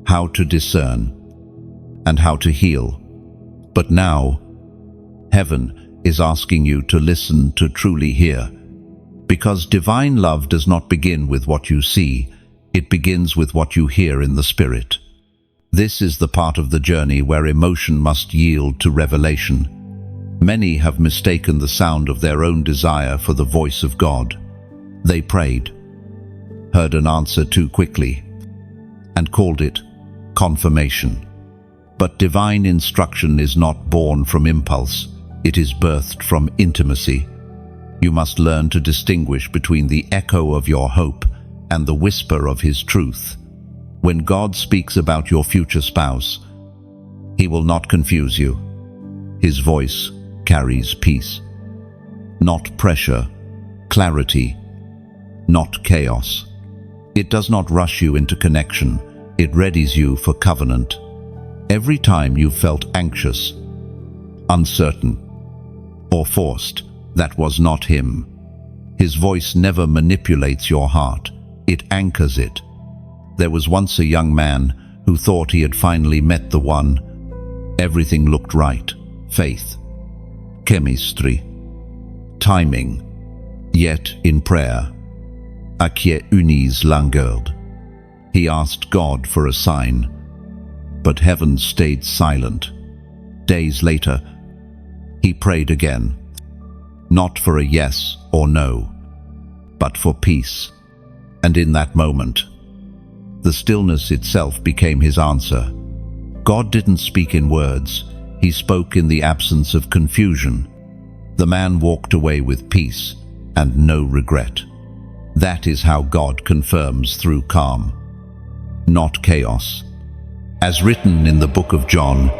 how to discern, and how to heal. But now, heaven is asking you to listen, to truly hear. Because divine love does not begin with what you see, it begins with what you hear in the Spirit. This is the part of the journey where emotion must yield to revelation. Many have mistaken the sound of their own desire for the voice of God. They prayed, heard an answer too quickly, and called it confirmation. But divine instruction is not born from impulse, it is birthed from intimacy. You must learn to distinguish between the echo of your hope and the whisper of His truth. When God speaks about your future spouse, He will not confuse you. His voice carries peace. Not pressure, clarity, not chaos. It does not rush you into connection, it readies you for covenant. Every time you felt anxious, uncertain, or forced, that was not Him. His voice never manipulates your heart, it anchors it. There was once a young man who thought he had finally met the one. Everything looked right: faith, chemistry, timing. Yet in prayer, Acquier unis langueur, he asked God for a sign, but heaven stayed silent. Days later, he prayed again, not for a yes or no, but for peace. And in that moment, the stillness itself became his answer. God didn't speak in words, He spoke in the absence of confusion. The man walked away with peace and no regret. That is how God confirms through calm, not chaos. As written in the book of John,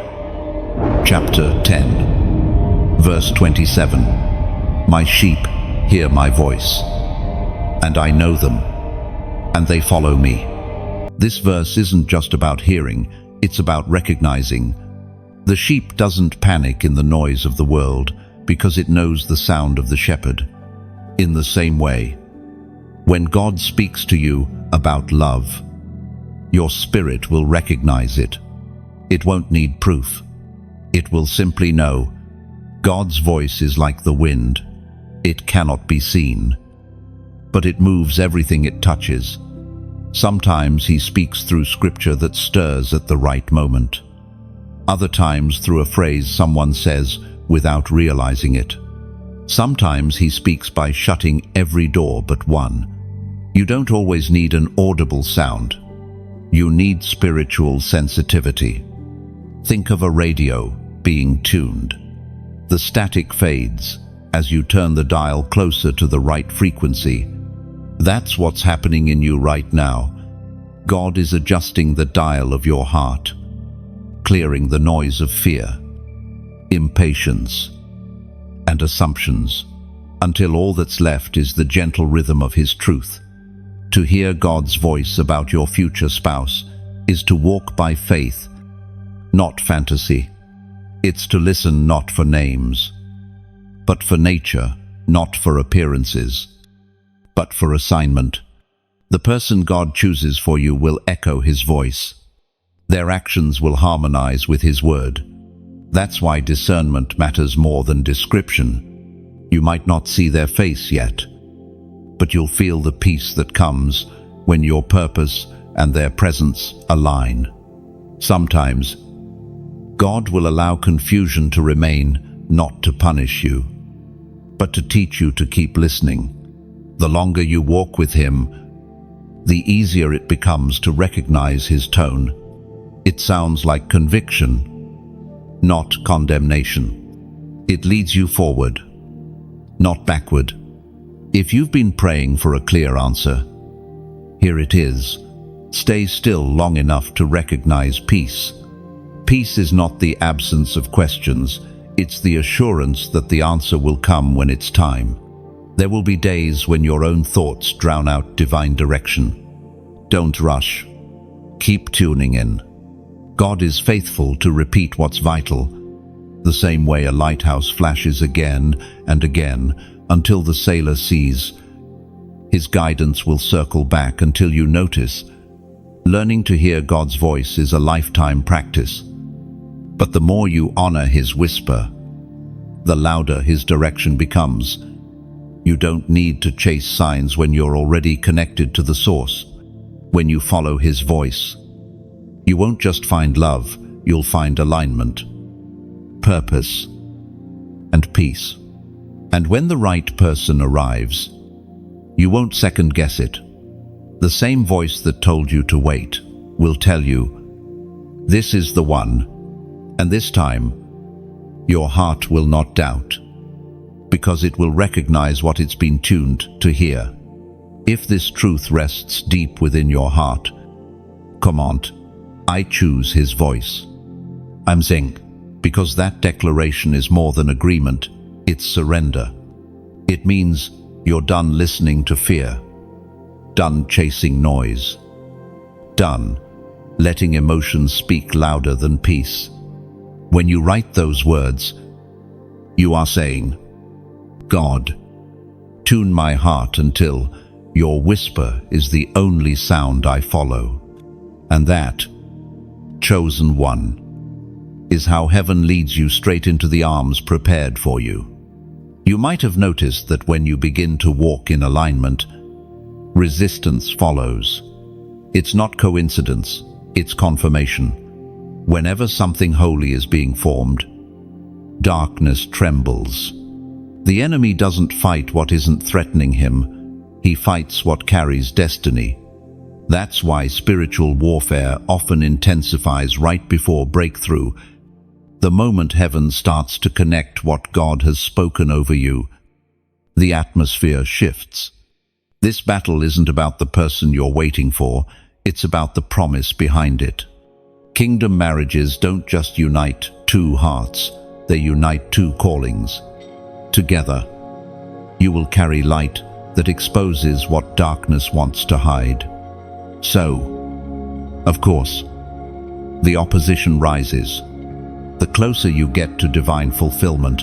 chapter 10, verse 27, "My sheep hear my voice, and I know them, and they follow me." This verse isn't just about hearing, it's about recognizing. The sheep doesn't panic in the noise of the world because it knows the sound of the shepherd. In the same way, when God speaks to you about love, your spirit will recognize it. It won't need proof. It will simply know. God's voice is like the wind. It cannot be seen, but it moves everything it touches. Sometimes He speaks through scripture that stirs at the right moment. Other times through a phrase someone says without realizing it. Sometimes He speaks by shutting every door but one. You don't always need an audible sound. You need spiritual sensitivity. Think of a radio being tuned. The static fades as you turn the dial closer to the right frequency. That's what's happening in you right now. God is adjusting the dial of your heart, clearing the noise of fear, impatience, and assumptions, until all that's left is the gentle rhythm of His truth. To hear God's voice about your future spouse is to walk by faith, not fantasy. It's to listen not for names, but for nature, not for appearances, but for assignment. The person God chooses for you will echo His voice. Their actions will harmonize with His word. That's why discernment matters more than description. You might not see their face yet, but you'll feel the peace that comes when your purpose and their presence align. Sometimes, God will allow confusion to remain, not to punish you, but to teach you to keep listening. The longer you walk with Him, the easier it becomes to recognize His tone. It sounds like conviction, not condemnation. It leads you forward, not backward. If you've been praying for a clear answer, here it is. Stay still long enough to recognize peace. Peace is not the absence of questions, It's the assurance that the answer will come when it's time. There will be days when your own thoughts drown out divine direction. Don't rush. Keep tuning in. God is faithful to repeat what's vital, the same way a lighthouse flashes again and again until the sailor sees. His guidance will circle back until you notice. Learning to hear God's voice is a lifetime practice. But the more you honor His whisper, the louder His direction becomes. You don't need to chase signs when you're already connected to the source. When you follow His voice, you won't just find love, you'll find alignment, purpose, and peace. And when the right person arrives, you won't second guess it. The same voice that told you to wait will tell you, this is the one, and this time, your heart will not doubt, because it will recognize what it's been tuned to hear. If this truth rests deep within your heart, command, I choose His voice. I'm saying, because that declaration is more than agreement, it's surrender. It means you're done listening to fear, done chasing noise, done letting emotions speak louder than peace. When you write those words, you are saying, God, tune my heart until your whisper is the only sound I follow. And that, chosen one, is how heaven leads you straight into the arms prepared for you. You might have noticed that when you begin to walk in alignment, resistance follows. It's not coincidence, it's confirmation. Whenever something holy is being formed, darkness trembles. The enemy doesn't fight what isn't threatening him. He fights what carries destiny. That's why spiritual warfare often intensifies right before breakthrough. The moment heaven starts to connect what God has spoken over you, the atmosphere shifts. This battle isn't about the person you're waiting for, it's about the promise behind it. Kingdom marriages don't just unite two hearts, they unite two callings. Together, you will carry light that exposes what darkness wants to hide. So, of course, the opposition rises. The closer you get to divine fulfillment,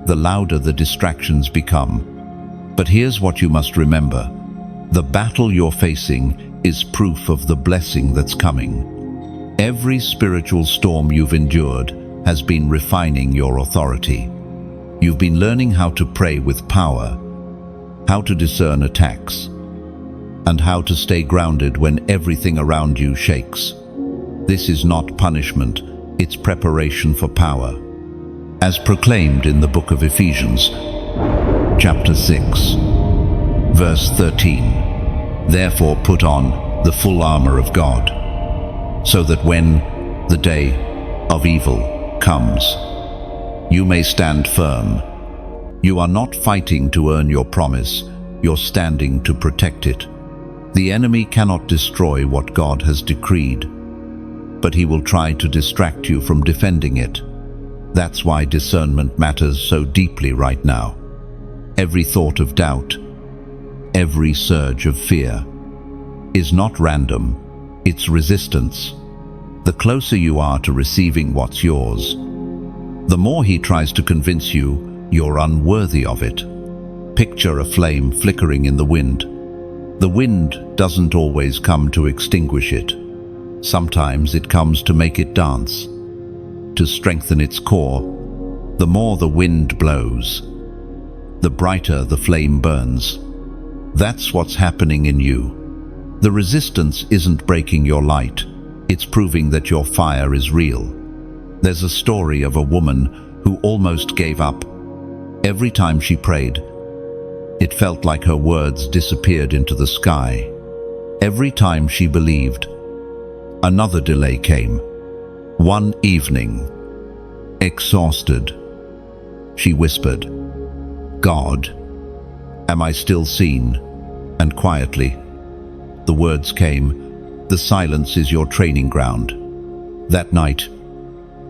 the louder the distractions become. But here's what you must remember. The battle you're facing is proof of the blessing that's coming. Every spiritual storm you've endured has been refining your authority. You've been learning how to pray with power, how to discern attacks, and how to stay grounded when everything around you shakes. This is not punishment, it's preparation for power. As proclaimed in the book of Ephesians, chapter 6, verse 13, therefore put on the full armor of God, so that when the day of evil comes, you may stand firm. You are not fighting to earn your promise, you're standing to protect it. The enemy cannot destroy what God has decreed, but he will try to distract you from defending it. That's why discernment matters so deeply right now. Every thought of doubt, every surge of fear, is not random, it's resistance. The closer you are to receiving what's yours, the more he tries to convince you you're unworthy of it. Picture a flame flickering in the wind. The wind doesn't always come to extinguish it. Sometimes it comes to make it dance, to strengthen its core. The more the wind blows, the brighter the flame burns. That's what's happening in you. The resistance isn't breaking your light, it's proving that your fire is real. There's a story of a woman who almost gave up. Every time she prayed, it felt like her words disappeared into the sky. Every time she believed, another delay came. One evening, exhausted, she whispered, God, am I still seen? And quietly, the words came, the silence is your training ground. That night,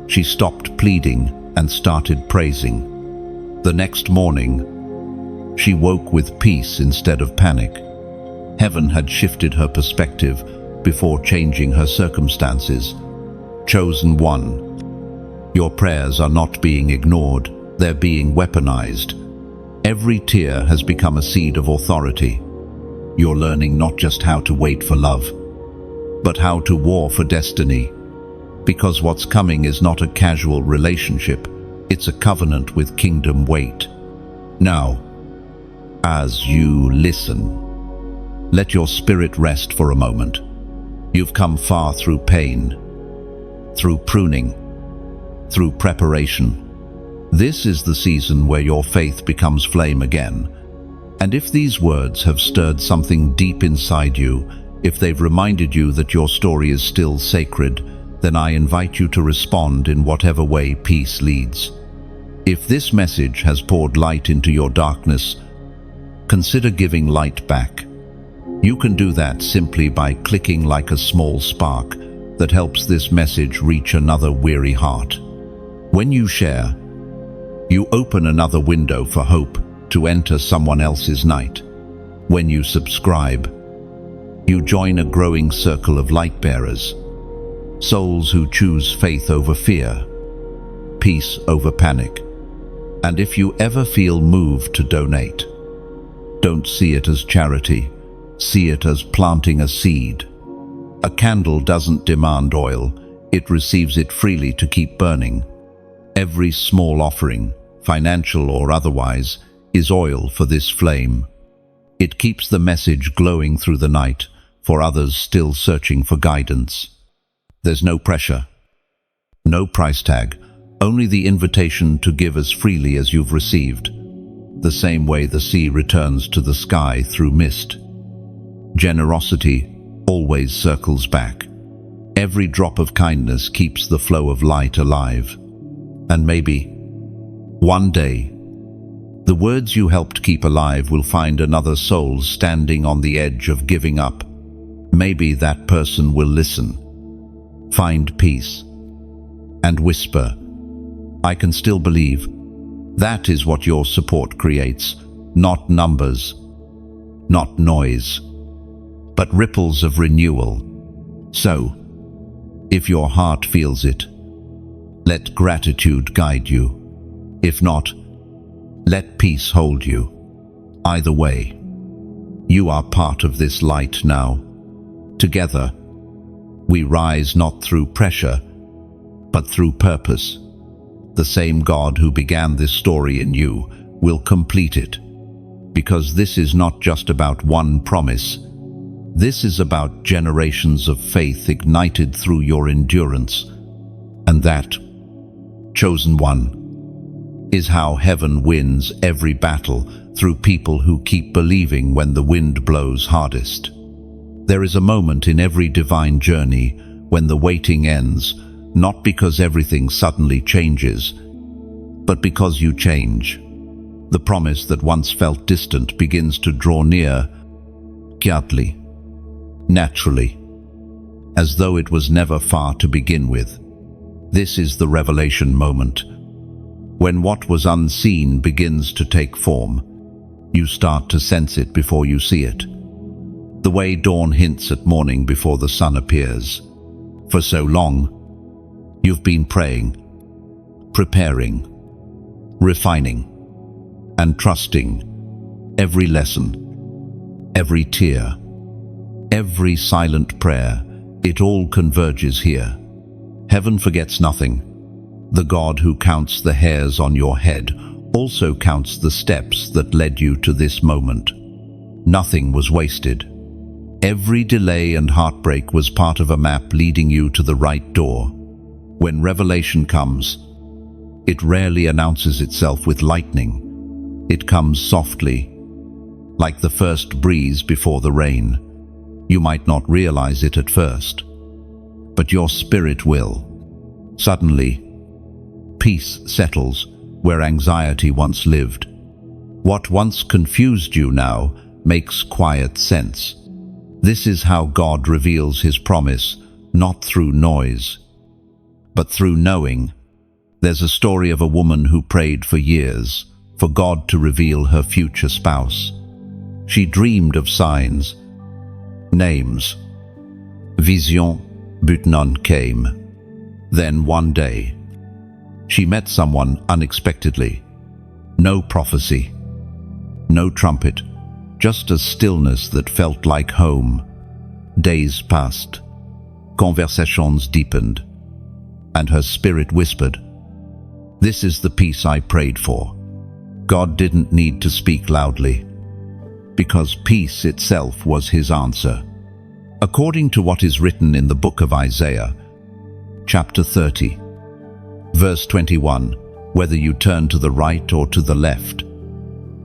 she stopped pleading and started praising. The next morning, she woke with peace instead of panic. Heaven had shifted her perspective before changing her circumstances. Chosen one, your prayers are not being ignored, they're being weaponized. Every tear has become a seed of authority. You're learning not just how to wait for love, but how to war for destiny. Because what's coming is not a casual relationship, it's a covenant with kingdom weight. Now, as you listen, let your spirit rest for a moment. You've come far through pain, through pruning, through preparation. This is the season where your faith becomes flame again. And if these words have stirred something deep inside you, if they've reminded you that your story is still sacred, then I invite you to respond in whatever way peace leads. If this message has poured light into your darkness, consider giving light back. You can do that simply by clicking like a small spark that helps this message reach another weary heart. When you share, you open another window for hope to enter someone else's night. When you subscribe, you join a growing circle of light bearers, souls who choose faith over fear, peace over panic. And if you ever feel moved to donate, don't see it as charity, see it as planting a seed. A candle doesn't demand oil, it receives it freely to keep burning. Every small offering, financial or otherwise, is oil for this flame. It keeps the message glowing through the night for others still searching for guidance. There's no pressure, no price tag, only the invitation to give as freely as you've received, the same way the sea returns to the sky through mist. Generosity always circles back. Every drop of kindness keeps the flow of light alive. And maybe, one day, the words you helped keep alive will find another soul standing on the edge of giving up. Maybe that person will listen, find peace, and whisper, "I can still believe." That is what your support creates, not numbers, not noise, but ripples of renewal. So, if your heart feels it, let gratitude guide you. If not, let peace hold you. Either way, you are part of this light now. Together, we rise not through pressure, but through purpose. The same God who began this story in you will complete it. Because this is not just about one promise. This is about generations of faith ignited through your endurance. And that, chosen one, is how heaven wins every battle, through people who keep believing when the wind blows hardest. There is a moment in every divine journey when the waiting ends, not because everything suddenly changes, but because you change. The promise that once felt distant begins to draw near, quietly, naturally, as though it was never far to begin with. This is the revelation moment, when what was unseen begins to take form. You start to sense it before you see it. The way dawn hints at morning before the sun appears. For so long, you've been praying, preparing, refining, and trusting. Every lesson, every tear, every silent prayer, it all converges here. Heaven forgets nothing. The God who counts the hairs on your head also counts the steps that led you to this moment. Nothing was wasted. Every delay and heartbreak was part of a map leading you to the right door. When revelation comes, it rarely announces itself with lightning. It comes softly, like the first breeze before the rain. You might not realize it at first, but your spirit will. Suddenly, peace settles where anxiety once lived. What once confused you now makes quiet sense. This is how God reveals His promise, not through noise, but through knowing. There's a story of a woman who prayed for years for God to reveal her future spouse. She dreamed of signs, names. Vision, but none came. Then one day, she met someone unexpectedly. No prophecy, no trumpet, just a stillness that felt like home. Days passed, conversations deepened, and her spirit whispered, "This is the peace I prayed for." God didn't need to speak loudly, because peace itself was his answer. According to what is written in the book of Isaiah, chapter 30, verse 21, whether you turn to the right or to the left,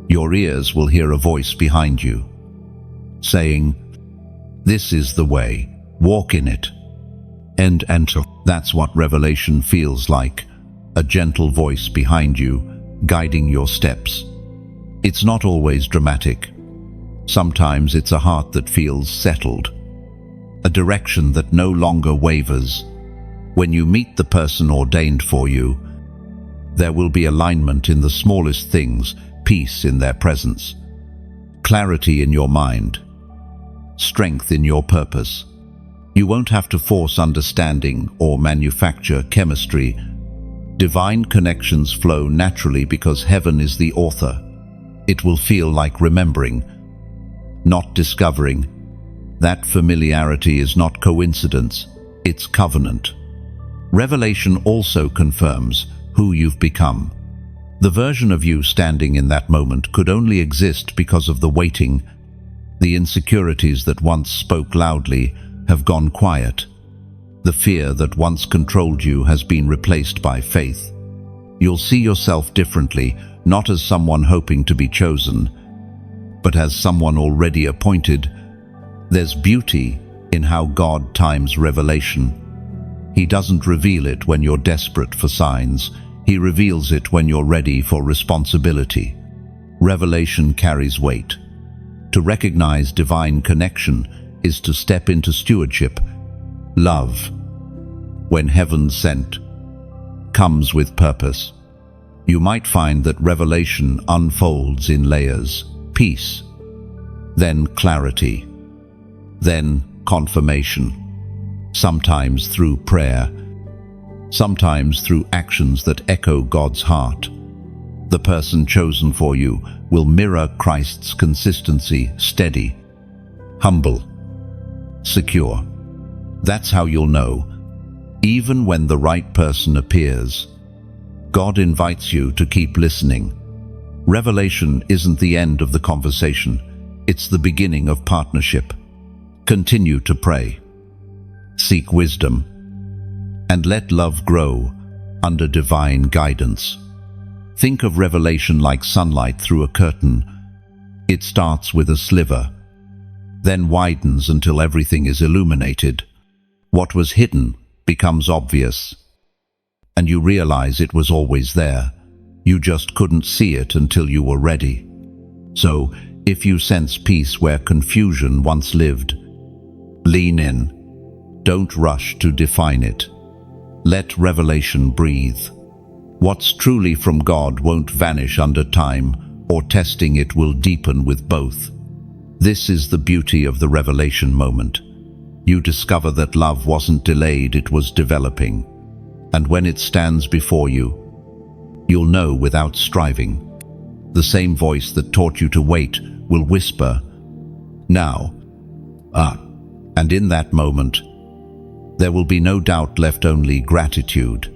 your ears will hear a voice behind you, saying, "This is the way, walk in it." And enter. That's what revelation feels like, a gentle voice behind you, guiding your steps. It's not always dramatic. Sometimes it's a heart that feels settled, a direction that no longer wavers. When you meet the person ordained for you, there will be alignment in the smallest things, peace in their presence, clarity in your mind, strength in your purpose. You won't have to force understanding or manufacture chemistry. Divine connections flow naturally because heaven is the author. It will feel like remembering, not discovering. That familiarity is not coincidence, it's covenant. Revelation also confirms who you've become. The version of you standing in that moment could only exist because of the waiting. The insecurities that once spoke loudly have gone quiet. The fear that once controlled you has been replaced by faith. You'll see yourself differently, not as someone hoping to be chosen, but as someone already appointed. There's beauty in how God times revelation. He doesn't reveal it when you're desperate for signs. He reveals it when you're ready for responsibility. Revelation carries weight. To recognize divine connection is to step into stewardship. Love, when heaven sent, comes with purpose. You might find that revelation unfolds in layers: peace, then clarity, then confirmation, sometimes through prayer, sometimes through actions that echo God's heart. The person chosen for you will mirror Christ's consistency: steady, humble, secure. That's how you'll know. Even when the right person appears, God invites you to keep listening. Revelation isn't the end of the conversation. It's the beginning of partnership. Continue to pray. Seek wisdom. And let love grow under divine guidance. Think of revelation like sunlight through a curtain. It starts with a sliver, then widens until everything is illuminated. What was hidden becomes obvious, and you realize it was always there. You just couldn't see it until you were ready. So, if you sense peace where confusion once lived, lean in. Don't rush to define it. Let revelation breathe. What's truly from God won't vanish under time, or testing it will deepen with both. This is the beauty of the revelation moment. You discover that love wasn't delayed, it was developing. And when it stands before you, you'll know without striving. The same voice that taught you to wait will whisper, "Now." And in that moment, there will be no doubt left, only gratitude.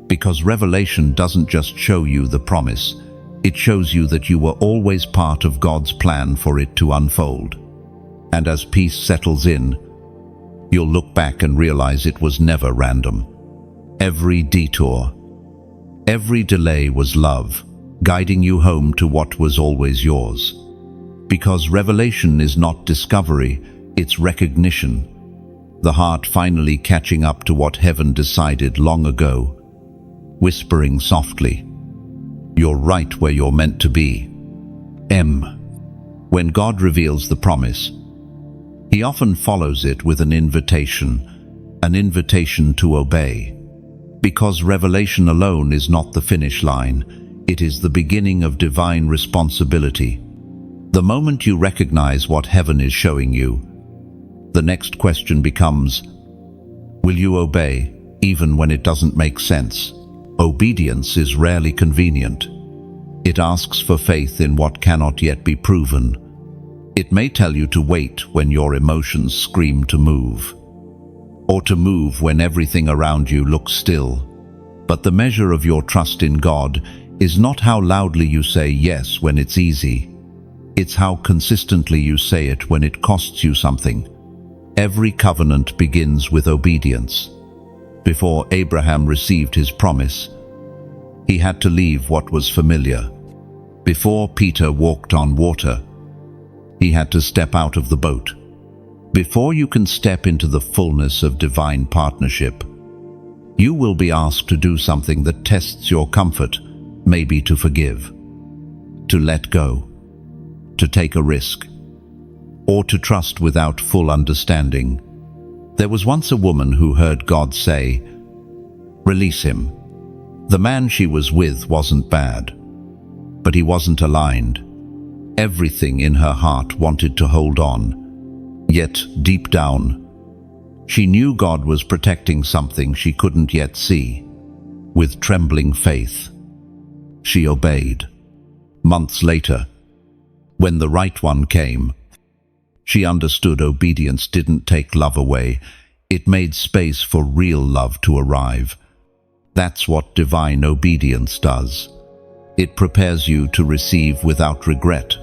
Because revelation doesn't just show you the promise, it shows you that you were always part of God's plan for it to unfold. And as peace settles in, you'll look back and realize it was never random. Every detour, every delay was love, guiding you home to what was always yours. Because revelation is not discovery, it's recognition. The heart finally catching up to what heaven decided long ago, whispering softly, "You're right where you're meant to be." When God reveals the promise, He often follows it with an invitation to obey. Because revelation alone is not the finish line, it is the beginning of divine responsibility. The moment you recognize what heaven is showing you, the next question becomes, will you obey, even when it doesn't make sense? Obedience is rarely convenient. It asks for faith in what cannot yet be proven. It may tell you to wait when your emotions scream to move, or to move when everything around you looks still. But the measure of your trust in God is not how loudly you say yes when it's easy. It's how consistently you say it when it costs you something. Every covenant begins with obedience. Before Abraham received his promise, he had to leave what was familiar. Before Peter walked on water, he had to step out of the boat. Before you can step into the fullness of divine partnership, you will be asked to do something that tests your comfort, maybe to forgive, to let go, to take a risk, or to trust without full understanding. There was once a woman who heard God say, "Release him." The man she was with wasn't bad, but he wasn't aligned. Everything in her heart wanted to hold on. Yet, deep down, she knew God was protecting something she couldn't yet see. With trembling faith, she obeyed. Months later, when the right one came, she understood obedience didn't take love away. It made space for real love to arrive. That's what divine obedience does. It prepares you to receive without regret.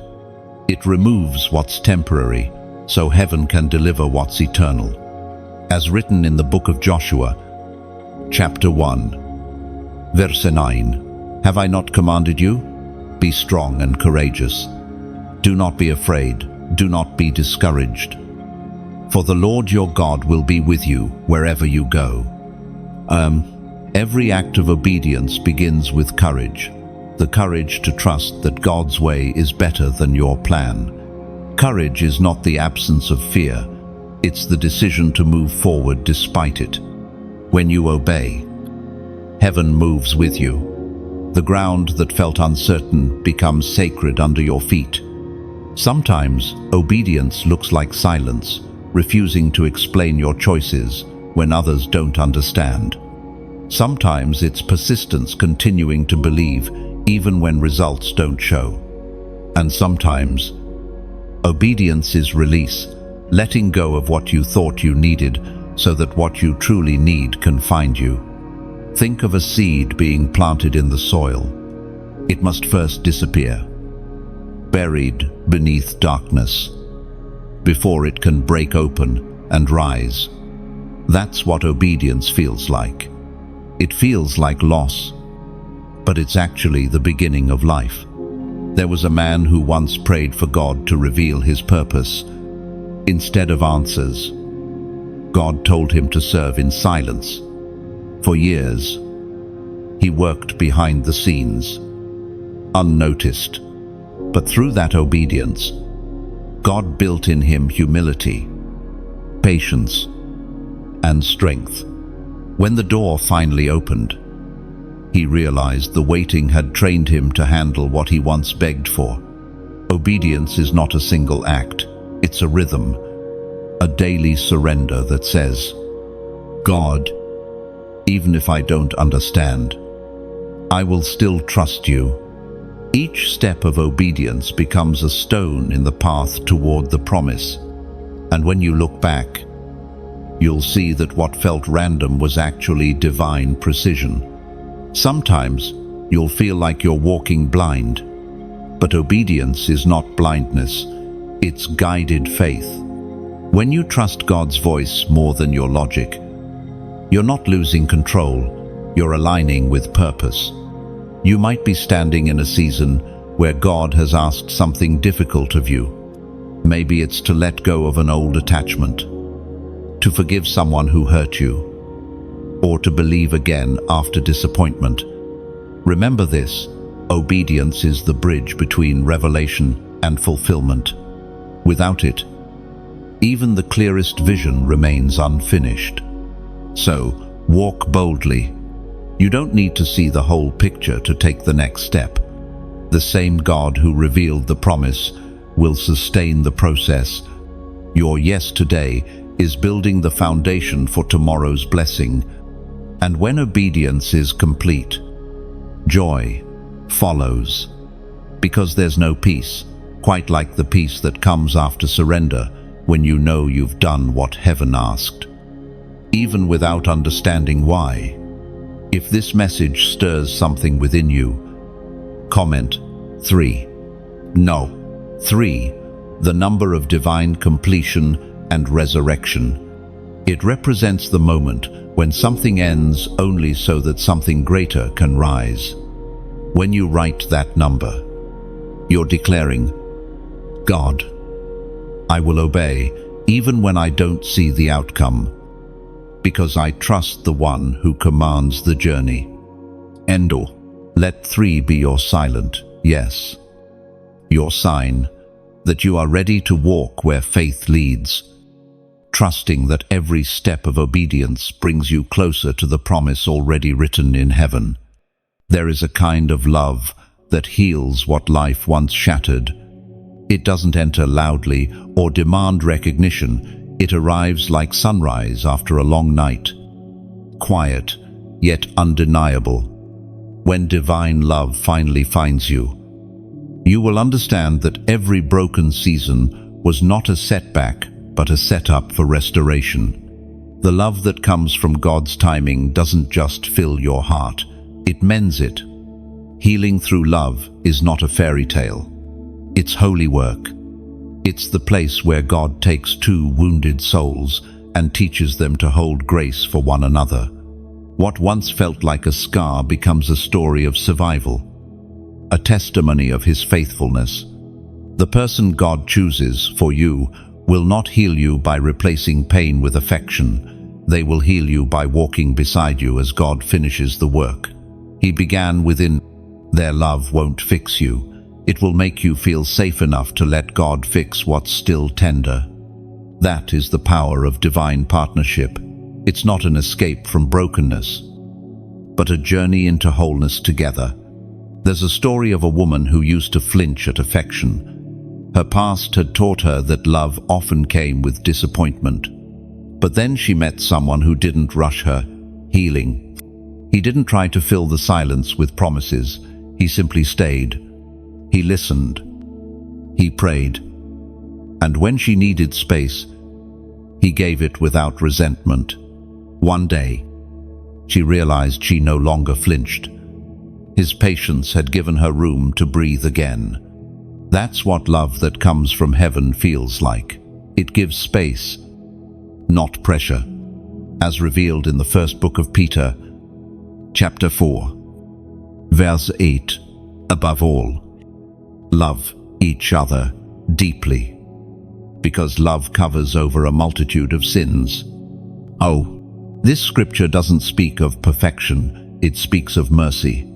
It removes what's temporary, so heaven can deliver what's eternal. As written in the book of Joshua, chapter 1, verse 9, "Have I not commanded you? Be strong and courageous. Do not be afraid. Do not be discouraged. For the Lord your God will be with you wherever you go." Every act of obedience begins with courage. The courage to trust that God's way is better than your plan. Courage is not the absence of fear. It's the decision to move forward despite it. When you obey, heaven moves with you. The ground that felt uncertain becomes sacred under your feet. Sometimes, obedience looks like silence, refusing to explain your choices when others don't understand. Sometimes it's persistence, continuing to believe even when results don't show. And sometimes, obedience is release, letting go of what you thought you needed so that what you truly need can find you. Think of a seed being planted in the soil. It must first disappear, buried beneath darkness, before it can break open and rise. That's what obedience feels like. It feels like loss, but it's actually the beginning of life. There was a man who once prayed for God to reveal his purpose. Instead of answers, God told him to serve in silence. For years, he worked behind the scenes, unnoticed. But through that obedience, God built in him humility, patience, and strength. When the door finally opened, he realized the waiting had trained him to handle what he once begged for. Obedience is not a single act, it's a rhythm, a daily surrender that says, "God, even if I don't understand, I will still trust you." Each step of obedience becomes a stone in the path toward the promise. And when you look back, you'll see that what felt random was actually divine precision. Sometimes you'll feel like you're walking blind, but obedience is not blindness, it's guided faith. When you trust God's voice more than your logic, you're not losing control, you're aligning with purpose. You might be standing in a season where God has asked something difficult of you. Maybe it's to let go of an old attachment, to forgive someone who hurt you, or to believe again after disappointment. Remember this: obedience is the bridge between revelation and fulfillment. Without it, even the clearest vision remains unfinished. So, walk boldly, You don't need to see the whole picture to take the next step. The same God who revealed the promise will sustain the process. Your yes today is building the foundation for tomorrow's blessing. And when obedience is complete, joy follows. Because there's no peace, quite like the peace that comes after surrender, when you know you've done what heaven asked, even without understanding why. If this message stirs something within you, comment 3. No. 3. The number of divine completion and resurrection. It represents the moment when something ends only so that something greater can rise. When you write that number, you're declaring, God, I will obey even when I don't see the outcome, because I trust the one who commands the journey. Endor. Let 3 be your silent yes, your sign that you are ready to walk where faith leads, trusting that every step of obedience brings you closer to the promise already written in heaven. There is a kind of love that heals what life once shattered. It doesn't enter loudly or demand recognition. It arrives like sunrise after a long night, quiet yet undeniable. When divine love finally finds you, you will understand that every broken season was not a setback, but a setup for restoration. The love that comes from God's timing doesn't just fill your heart, it mends it. Healing through love is not a fairy tale. It's holy work. It's the place where God takes 2 wounded souls and teaches them to hold grace for one another. What once felt like a scar becomes a story of survival, a testimony of His faithfulness. The person God chooses for you will not heal you by replacing pain with affection. They will heal you by walking beside you as God finishes the work He began within. Their love won't fix you. It will make you feel safe enough to let God fix what's still tender. That is the power of divine partnership. It's not an escape from brokenness, but a journey into wholeness together. There's a story of a woman who used to flinch at affection. Her past had taught her that love often came with disappointment. But then she met someone who didn't rush her healing. He didn't try to fill the silence with promises. He simply stayed. He listened. He prayed. And when she needed space, He gave it without resentment. One day, she realized she no longer flinched. His patience had given her room to breathe again. That's what love that comes from heaven feels like. It gives space, not pressure, as revealed in the first book of Peter, chapter 4, verse 8. Above all, love each other deeply, because love covers over a multitude of sins. Oh, this scripture doesn't speak of perfection, it speaks of mercy.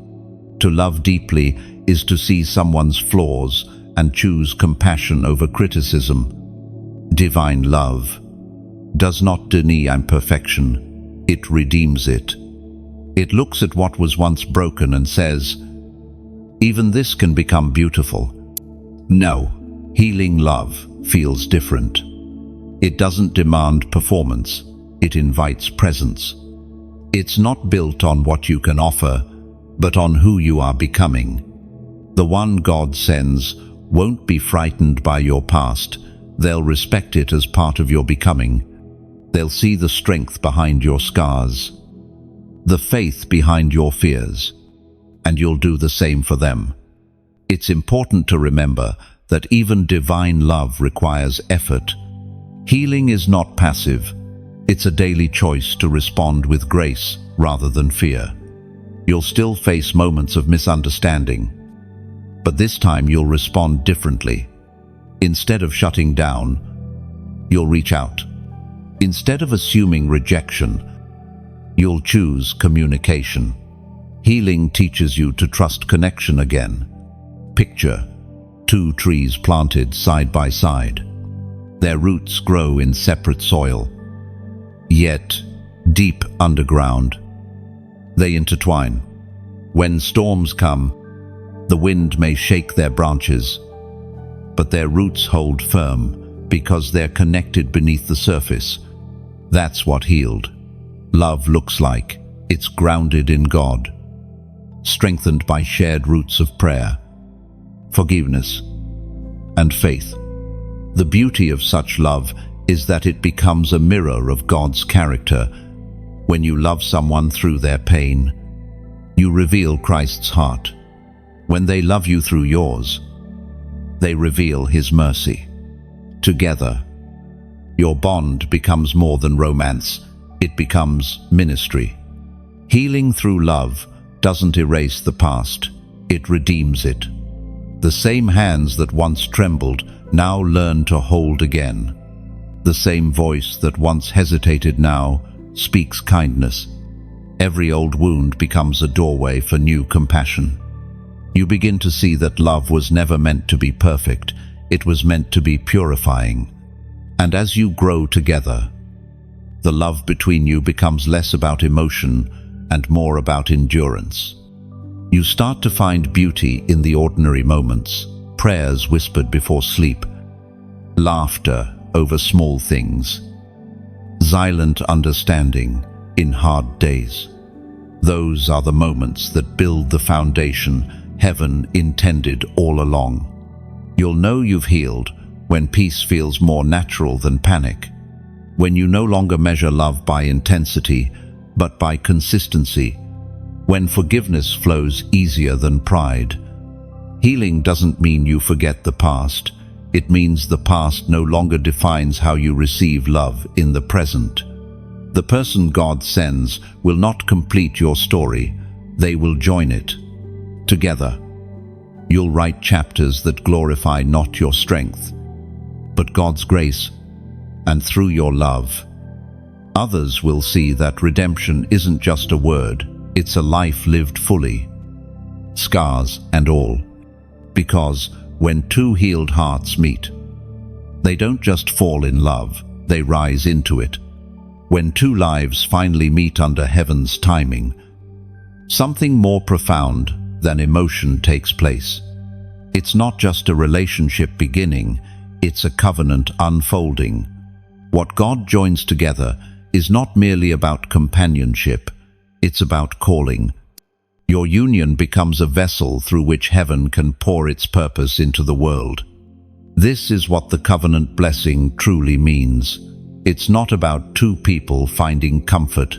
To love deeply is to see someone's flaws and choose compassion over criticism. Divine love does not deny imperfection, it redeems it. It looks at what was once broken and says, even this can become beautiful. No, healing love feels different. It doesn't demand performance, it invites presence. It's not built on what you can offer, but on who you are becoming. The one God sends won't be frightened by your past. They'll respect it as part of your becoming. They'll see the strength behind your scars, the faith behind your fears, and you'll do the same for them. It's important to remember that even divine love requires effort. Healing is not passive. It's a daily choice to respond with grace rather than fear. You'll still face moments of misunderstanding, but this time you'll respond differently. Instead of shutting down, you'll reach out. Instead of assuming rejection, you'll choose communication. Healing teaches you to trust connection again. Picture 2 trees planted side by side. Their roots grow in separate soil, yet deep underground. They intertwine. When storms come, the wind may shake their branches, but their roots hold firm because they're connected beneath the surface. That's what healed love looks like. It's grounded in God, strengthened by shared roots of prayer, forgiveness, and faith. The beauty of such love is that it becomes a mirror of God's character. When you love someone through their pain, you reveal Christ's heart. When they love you through yours, they reveal His mercy. Together, your bond becomes more than romance. It becomes ministry. Healing through love doesn't erase the past, it redeems it. The same hands that once trembled now learn to hold again. The same voice that once hesitated now speaks kindness. Every old wound becomes a doorway for new compassion. You begin to see that love was never meant to be perfect, it was meant to be purifying. And as you grow together, the love between you becomes less about emotion and more about endurance. You start to find beauty in the ordinary moments, prayers whispered before sleep, laughter over small things, silent understanding in hard days. Those are the moments that build the foundation heaven intended all along. You'll know you've healed when peace feels more natural than panic, when you no longer measure love by intensity, but by consistency, when forgiveness flows easier than pride. Healing doesn't mean you forget the past. It means the past no longer defines how you receive love in the present. The person God sends will not complete your story, they will join it. Together, you'll write chapters that glorify not your strength, but God's grace, and through your love, others will see that redemption isn't just a word, it's a life lived fully, scars and all. Because when two healed hearts meet, they don't just fall in love, they rise into it. When two lives finally meet under heaven's timing, something more profound than emotion takes place. It's not just a relationship beginning, it's a covenant unfolding. What God joins together is not merely about companionship, it's about calling. Your union becomes a vessel through which heaven can pour its purpose into the world. This is what the covenant blessing truly means. It's not about two people finding comfort,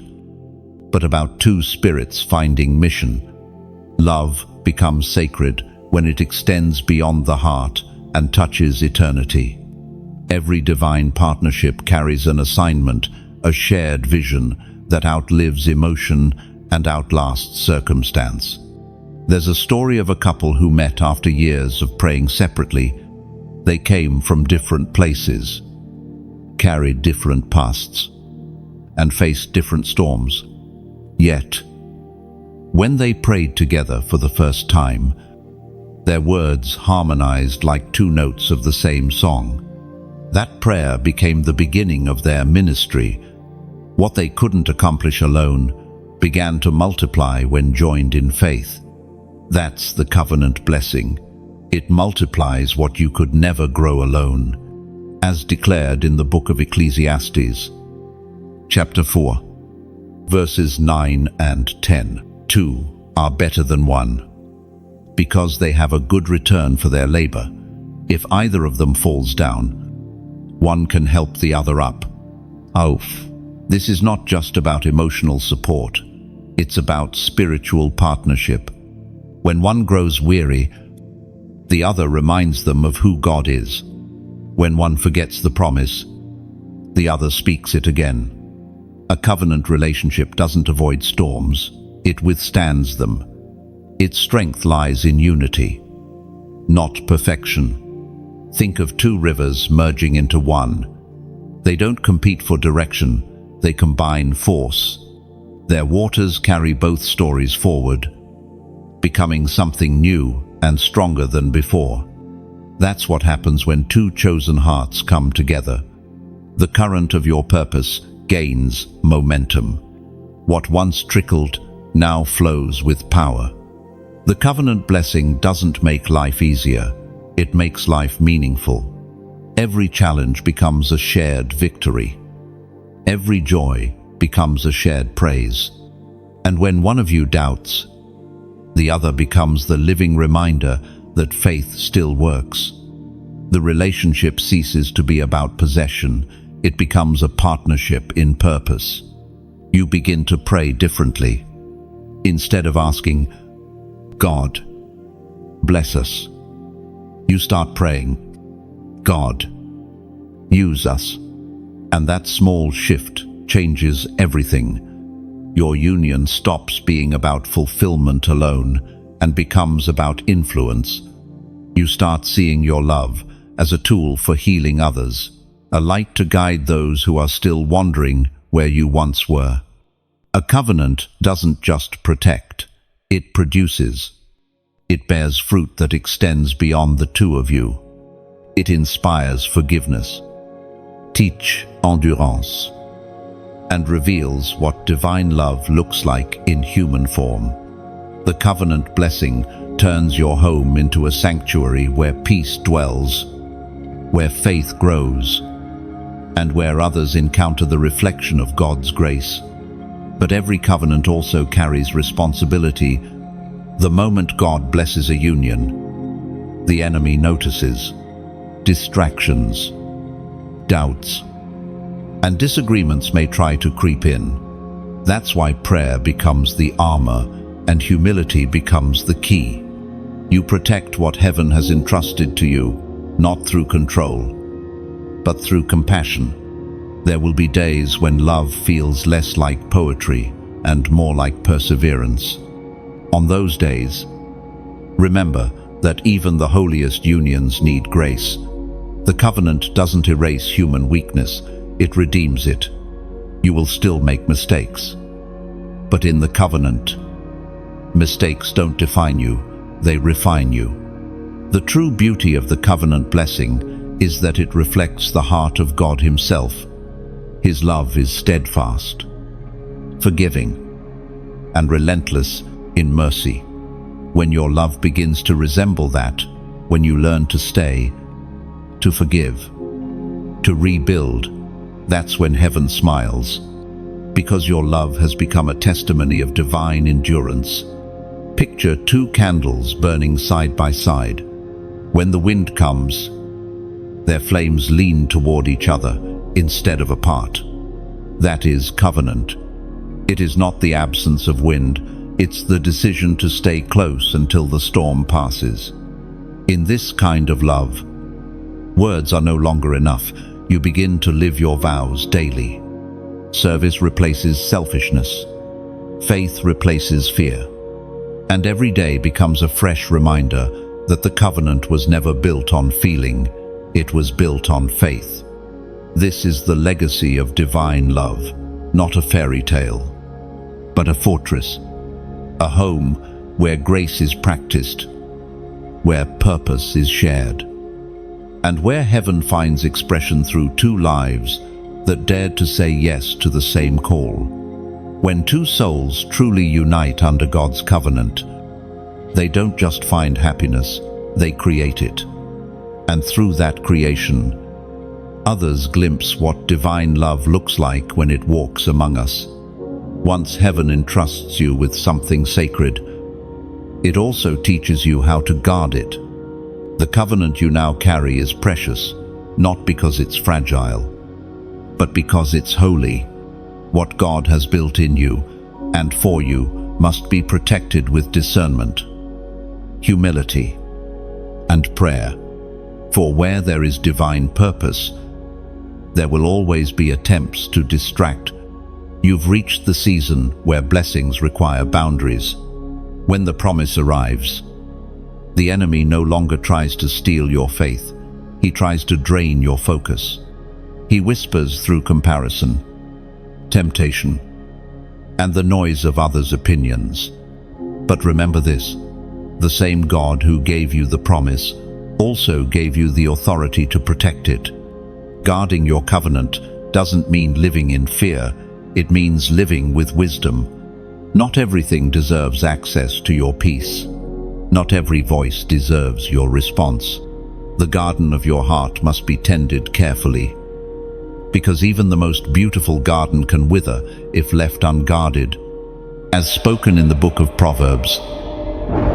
but about two spirits finding mission. Love becomes sacred when it extends beyond the heart and touches eternity. Every divine partnership carries an assignment, a shared vision that outlives emotion and outlasts circumstance. There's a story of a couple who met after years of praying separately. They came from different places, carried different pasts, and faced different storms. Yet, when they prayed together for the first time, their words harmonized like two notes of the same song. That prayer became the beginning of their ministry. What they couldn't accomplish alone began to multiply when joined in faith. That's the covenant blessing. It multiplies what you could never grow alone, as declared in the book of Ecclesiastes, chapter 4, verses 9 and 10. Two are better than one, because they have a good return for their labor. If either of them falls down, one can help the other up. This is not just about emotional support, it's about spiritual partnership. When one grows weary, the other reminds them of who God is. When one forgets the promise, the other speaks it again. A covenant relationship doesn't avoid storms, it withstands them. Its strength lies in unity, not perfection. Think of two rivers merging into one. They don't compete for direction, they combine force. Their waters carry both stories forward, becoming something new and stronger than before. That's what happens when two chosen hearts come together. The current of your purpose gains momentum. What once trickled now flows with power. The covenant blessing doesn't make life easier, it makes life meaningful. Every challenge becomes a shared victory. Every joy becomes a shared praise. And when one of you doubts, the other becomes the living reminder that faith still works. The relationship ceases to be about possession, it becomes a partnership in purpose. You begin to pray differently. Instead of asking, "God, bless us," you start praying, "God, use us." And that small shift changes everything. Your union stops being about fulfillment alone and becomes about influence. You start seeing your love as a tool for healing others, a light to guide those who are still wandering where you once were. A covenant doesn't just protect, it produces. It bears fruit that extends beyond the two of you. It inspires forgiveness, teach endurance, and reveals what divine love looks like in human form. The covenant blessing turns your home into a sanctuary where peace dwells, where faith grows, and where others encounter the reflection of God's grace. But every covenant also carries responsibility. The moment God blesses a union, the enemy notices distractions, doubts, and disagreements may try to creep in. That's why prayer becomes the armor and humility becomes the key. You protect what heaven has entrusted to you, not through control, but through compassion. There will be days when love feels less like poetry and more like perseverance. On those days, remember that even the holiest unions need grace. The covenant doesn't erase human weakness, it redeems it. You will still make mistakes. But in the covenant, mistakes don't define you, they refine you. The true beauty of the covenant blessing is that it reflects the heart of God Himself. His love is steadfast, forgiving, and relentless in mercy. When your love begins to resemble that, when you learn to stay, to forgive, to rebuild, that's when heaven smiles, because your love has become a testimony of divine endurance. Picture two candles burning side by side. When the wind comes, their flames lean toward each other instead of apart. That is covenant. It is not the absence of wind, it's the decision to stay close until the storm passes. In this kind of love, words are no longer enough. You begin to live your vows daily. Service replaces selfishness. Faith replaces fear. And every day becomes a fresh reminder that the covenant was never built on feeling, it was built on faith. This is the legacy of divine love, not a fairy tale, but a fortress, a home where grace is practiced, where purpose is shared, and where heaven finds expression through two lives that dared to say yes to the same call. When two souls truly unite under God's covenant, they don't just find happiness, they create it. And through that creation, others glimpse what divine love looks like when it walks among us. Once heaven entrusts you with something sacred, it also teaches you how to guard it. The covenant you now carry is precious, not because it's fragile, but because it's holy. What God has built in you and for you must be protected with discernment, humility, and prayer. For where there is divine purpose, there will always be attempts to distract. You've reached the season where blessings require boundaries. When the promise arrives, the enemy no longer tries to steal your faith. He tries to drain your focus. He whispers through comparison, temptation, and the noise of others' opinions. But remember this, the same God who gave you the promise also gave you the authority to protect it. Guarding your covenant doesn't mean living in fear, it means living with wisdom. Not everything deserves access to your peace. Not every voice deserves your response. The garden of your heart must be tended carefully, because even the most beautiful garden can wither if left unguarded, as spoken in the book of Proverbs,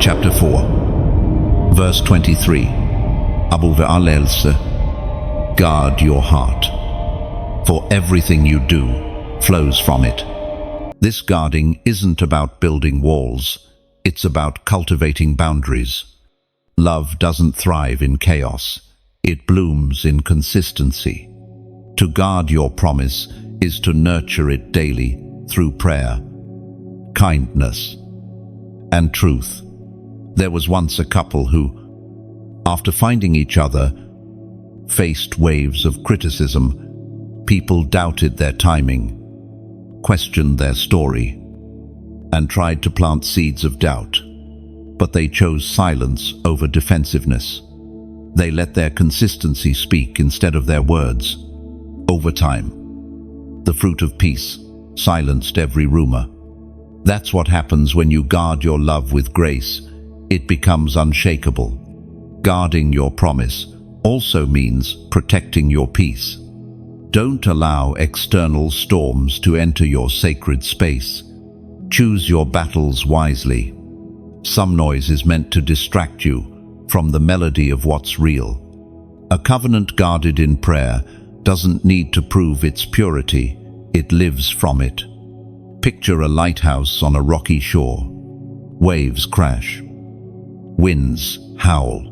chapter 4, verse 23. Abu ve'alelse, guard your heart, for everything you do flows from it. This guarding isn't about building walls, it's about cultivating boundaries. Love doesn't thrive in chaos, it blooms in consistency. To guard your promise is to nurture it daily through prayer, kindness, and truth. There was once a couple who, after finding each other, faced waves of criticism. People doubted their timing, questioned their story, and tried to plant seeds of doubt. But they chose silence over defensiveness. They let their consistency speak instead of their words. Over time, the fruit of peace silenced every rumor. That's what happens when you guard your love with grace. It becomes unshakable. Guarding your promise also means protecting your peace. Don't allow external storms to enter your sacred space. Choose your battles wisely. Some noise is meant to distract you from the melody of what's real. A covenant guarded in prayer doesn't need to prove its purity, it lives from it. Picture a lighthouse on a rocky shore. Waves crash, winds howl,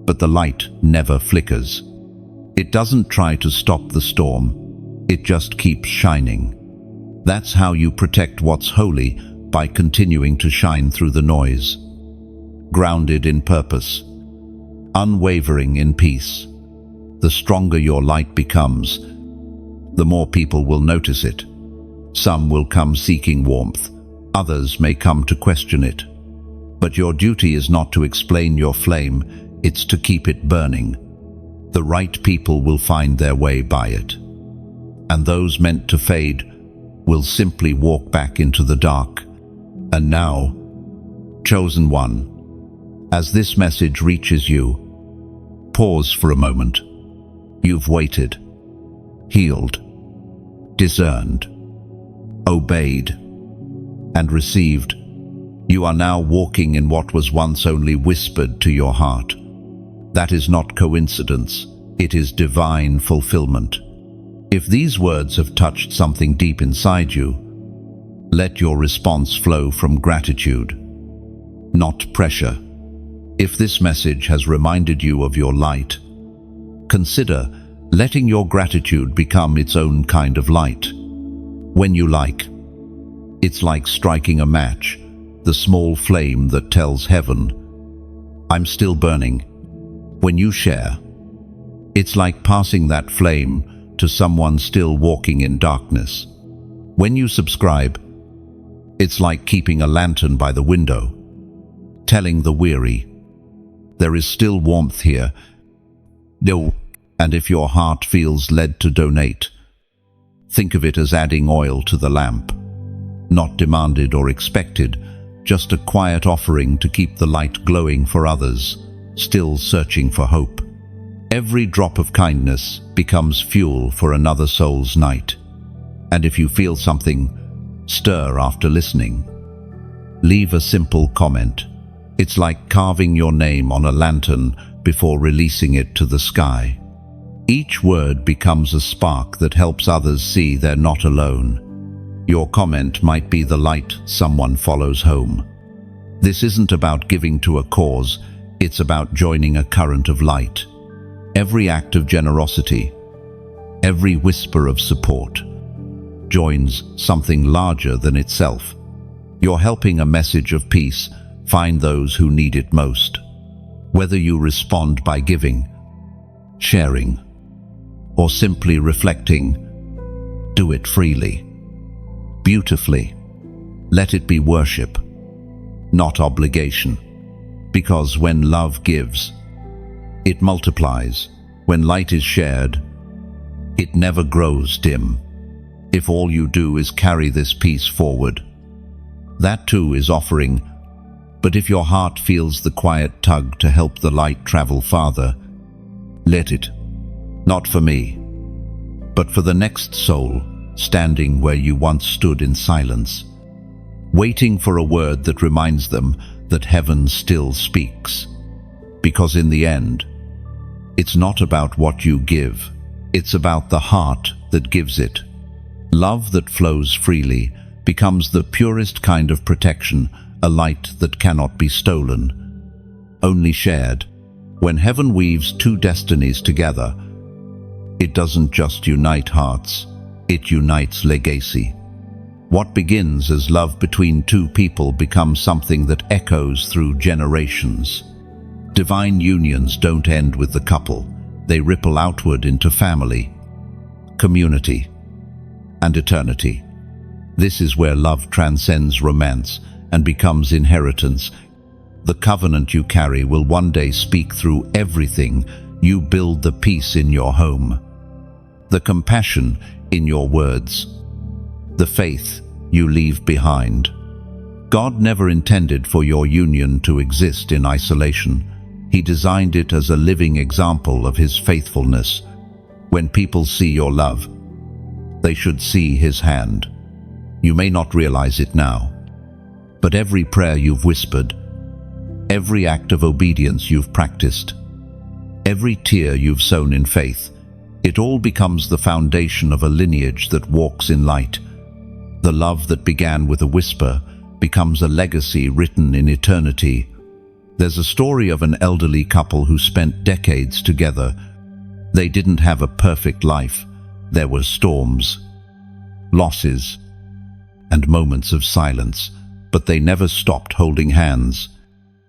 but the light never flickers. It doesn't try to stop the storm, it just keeps shining. That's how you protect what's holy, by continuing to shine through the noise. Grounded in purpose, unwavering in peace. The stronger your light becomes, the more people will notice it. Some will come seeking warmth, others may come to question it. But your duty is not to explain your flame, it's to keep it burning. The right people will find their way by it, and those meant to fade will simply walk back into the dark. And now, chosen one, as this message reaches you, pause for a moment. You've waited, healed, discerned, obeyed, and received. You are now walking in what was once only whispered to your heart. That is not coincidence, it is divine fulfillment. If these words have touched something deep inside you, let your response flow from gratitude, not pressure. If this message has reminded you of your light, consider letting your gratitude become its own kind of light. When you like, it's like striking a match, the small flame that tells heaven, I'm still burning. When you share, it's like passing that flame to someone still walking in darkness. When you subscribe, it's like keeping a lantern by the window, telling the weary, there is still warmth here. And if your heart feels led to donate, think of it as adding oil to the lamp. Not demanded or expected, just a quiet offering to keep the light glowing for others, still searching for hope. Every drop of kindness becomes fuel for another soul's night. And if you feel something stir after listening, leave a simple comment. It's like carving your name on a lantern before releasing it to the sky. Each word becomes a spark that helps others see they're not alone. Your comment might be the light someone follows home. This isn't about giving to a cause, it's about joining a current of light. Every act of generosity, every whisper of support, joins something larger than itself. You're helping a message of peace find those who need it most. Whether you respond by giving, sharing, or simply reflecting, do it freely, beautifully. Let it be worship, not obligation. Because when love gives, it multiplies. When light is shared, it never grows dim. If all you do is carry this peace forward, That too is offering, but if your heart feels the quiet tug to help the light travel farther, let it. Not for me, but for the next soul standing where you once stood in silence, waiting for a word that reminds them that heaven still speaks. Because in the end, it's not about what you give, it's about the heart that gives it. Love that flows freely becomes the purest kind of protection, a light that cannot be stolen, only shared. When heaven weaves two destinies together, it doesn't just unite hearts, it unites legacy. What begins as love between two people becomes something that echoes through generations. Divine unions don't end with the couple, they ripple outward into family, community, and eternity. This is where love transcends romance and becomes inheritance. The covenant you carry will one day speak through everything. You build the peace in your home, the compassion in your words, the faith you leave behind. God never intended for your union to exist in isolation. He designed it as a living example of His faithfulness. When people see your love, they should see His hand. You may not realize it now, but every prayer you've whispered, every act of obedience you've practiced, every tear you've sown in faith, it all becomes the foundation of a lineage that walks in light. The love that began with a whisper becomes a legacy written in eternity. There's a story of an elderly couple who spent decades together. They didn't have a perfect life. There were storms, losses, and moments of silence, but they never stopped holding hands.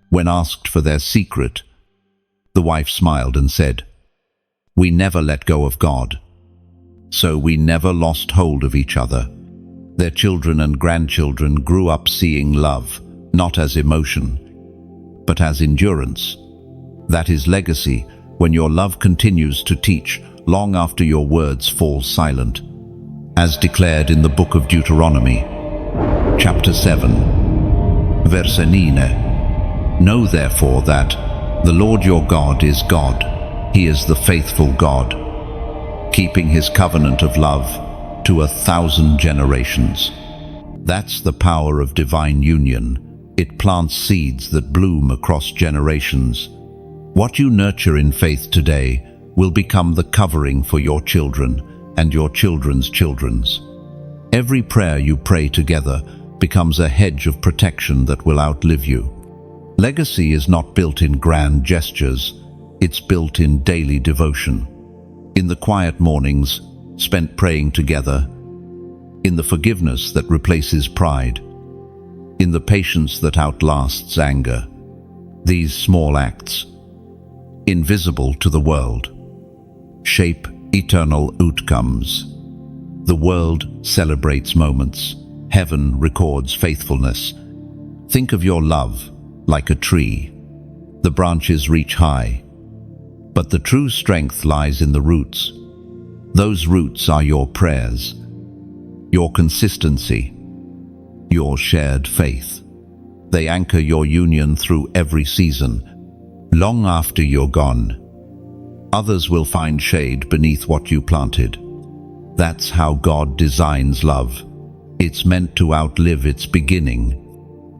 When asked for their secret, the wife smiled and said, "We never let go of God, so we never lost hold of each other." Their children and grandchildren grew up seeing love, not as emotion, but as endurance. That is legacy, when your love continues to teach long after your words fall silent. As declared in the book of Deuteronomy, chapter 7, verse 9, "Know therefore that the Lord your God is God. He is the faithful God, keeping His covenant of love to 1,000 generations." That's the power of divine union. It plants seeds that bloom across generations. What you nurture in faith today will become the covering for your children and your children's children's. Every prayer you pray together becomes a hedge of protection that will outlive you. Legacy is not built in grand gestures, it's built in daily devotion. In the quiet mornings spent praying together, in the forgiveness that replaces pride, in the patience that outlasts anger. These small acts, invisible to the world, shape eternal outcomes. The world celebrates moments. Heaven records faithfulness. Think of your love like a tree. The branches reach high, but the true strength lies in the roots. Those roots are your prayers, your consistency, your shared faith. They anchor your union through every season. Long after you're gone, others will find shade beneath what you planted. That's how God designs love. It's meant to outlive its beginning.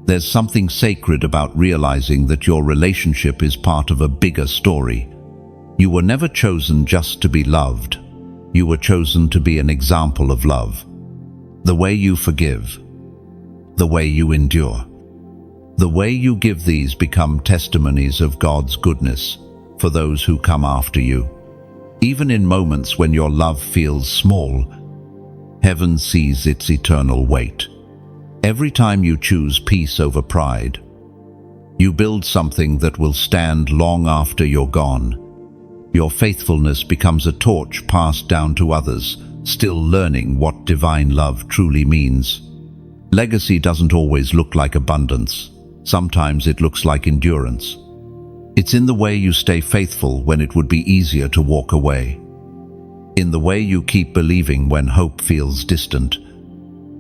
There's something sacred about realizing that your relationship is part of a bigger story. You were never chosen just to be loved. You were chosen to be an example of love. The way you forgive, the way you endure, the way you give, these become testimonies of God's goodness for those who come after you. Even in moments when your love feels small, heaven sees its eternal weight. Every time you choose peace over pride, you build something that will stand long after you're gone. Your faithfulness becomes a torch passed down to others, still learning what divine love truly means. Legacy doesn't always look like abundance. Sometimes it looks like endurance. It's in the way you stay faithful when it would be easier to walk away. In the way you keep believing when hope feels distant.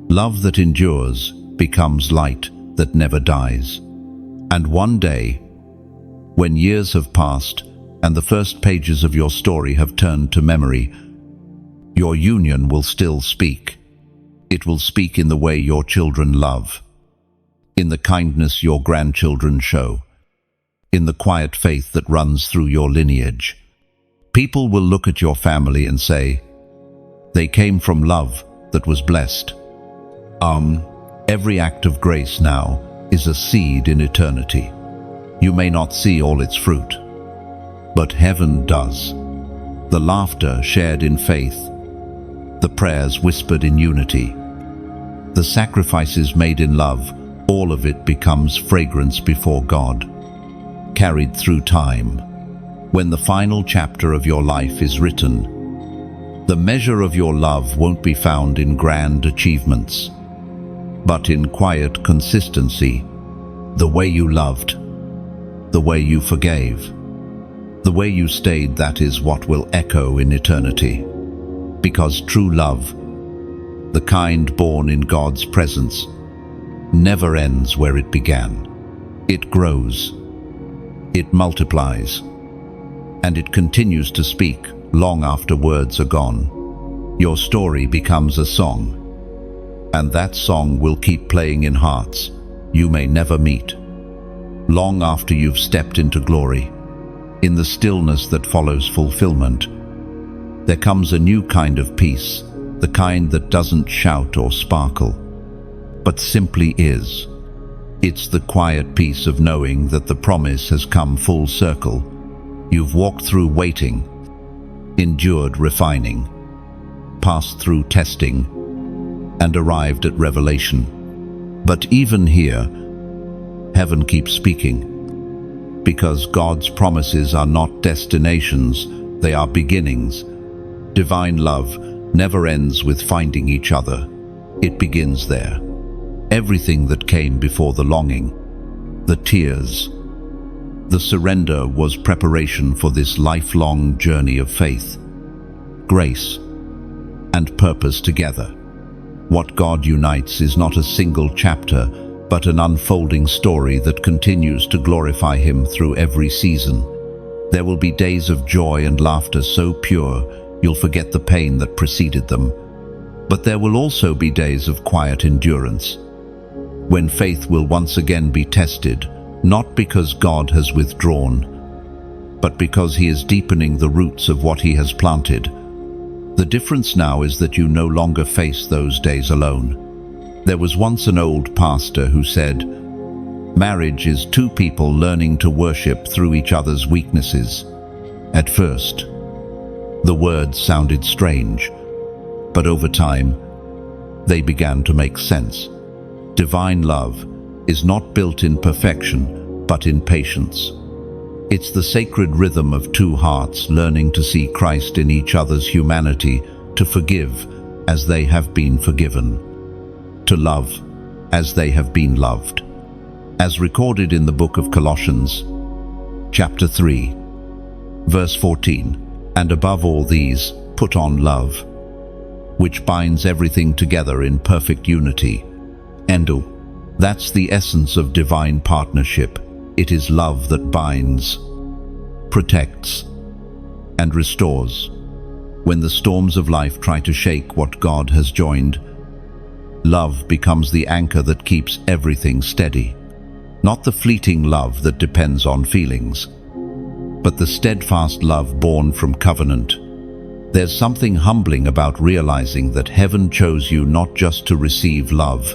Love that endures becomes light that never dies. And one day, when years have passed and the first pages of your story have turned to memory, your union will still speak. It will speak in the way your children love, in the kindness your grandchildren show, in the quiet faith that runs through your lineage. People will look at your family and say, they came from love that was blessed. Every act of grace now is a seed in eternity. You may not see all its fruit, but heaven does. The laughter shared in faith, the prayers whispered in unity, the sacrifices made in love, all of it becomes fragrance before God, carried through time. When the final chapter of your life is written, the measure of your love won't be found in grand achievements, but in quiet consistency. The way you loved, the way you forgave, the way you stayed, that is what will echo in eternity. Because true love, the kind born in God's presence, never ends where it began. It grows, it multiplies, and it continues to speak long after words are gone. Your story becomes a song, and that song will keep playing in hearts you may never meet. Long after you've stepped into glory, in the stillness that follows fulfillment, there comes a new kind of peace, the kind that doesn't shout or sparkle, but simply is. It's the quiet peace of knowing that the promise has come full circle. You've walked through waiting, endured refining, passed through testing, and arrived at revelation. But even here, heaven keeps speaking, because God's promises are not destinations, they are beginnings. Divine love never ends with finding each other. It begins there. Everything that came before the longing, the tears, the surrender was preparation for this lifelong journey of faith, grace, and purpose together. What God unites is not a single chapter, but an unfolding story that continues to glorify Him through every season. There will be days of joy and laughter so pure you'll forget the pain that preceded them. But there will also be days of quiet endurance, when faith will once again be tested, not because God has withdrawn, but because He is deepening the roots of what He has planted. The difference now is that you no longer face those days alone. There was once an old pastor who said, "Marriage is two people learning to worship through each other's weaknesses." At first, the words sounded strange, but over time, they began to make sense. Divine love is not built in perfection, but in patience. It's the sacred rhythm of two hearts learning to see Christ in each other's humanity, to forgive as they have been forgiven, to love as they have been loved. As recorded in the book of Colossians, chapter 3, verse 14, "And above all these, put on love, which binds everything together in perfect unity." Endo. That's the essence of divine partnership. It is love that binds, protects, and restores. When the storms of life try to shake what God has joined, love becomes the anchor that keeps everything steady. Not the fleeting love that depends on feelings, but the steadfast love born from covenant. There's something humbling about realizing that heaven chose you not just to receive love,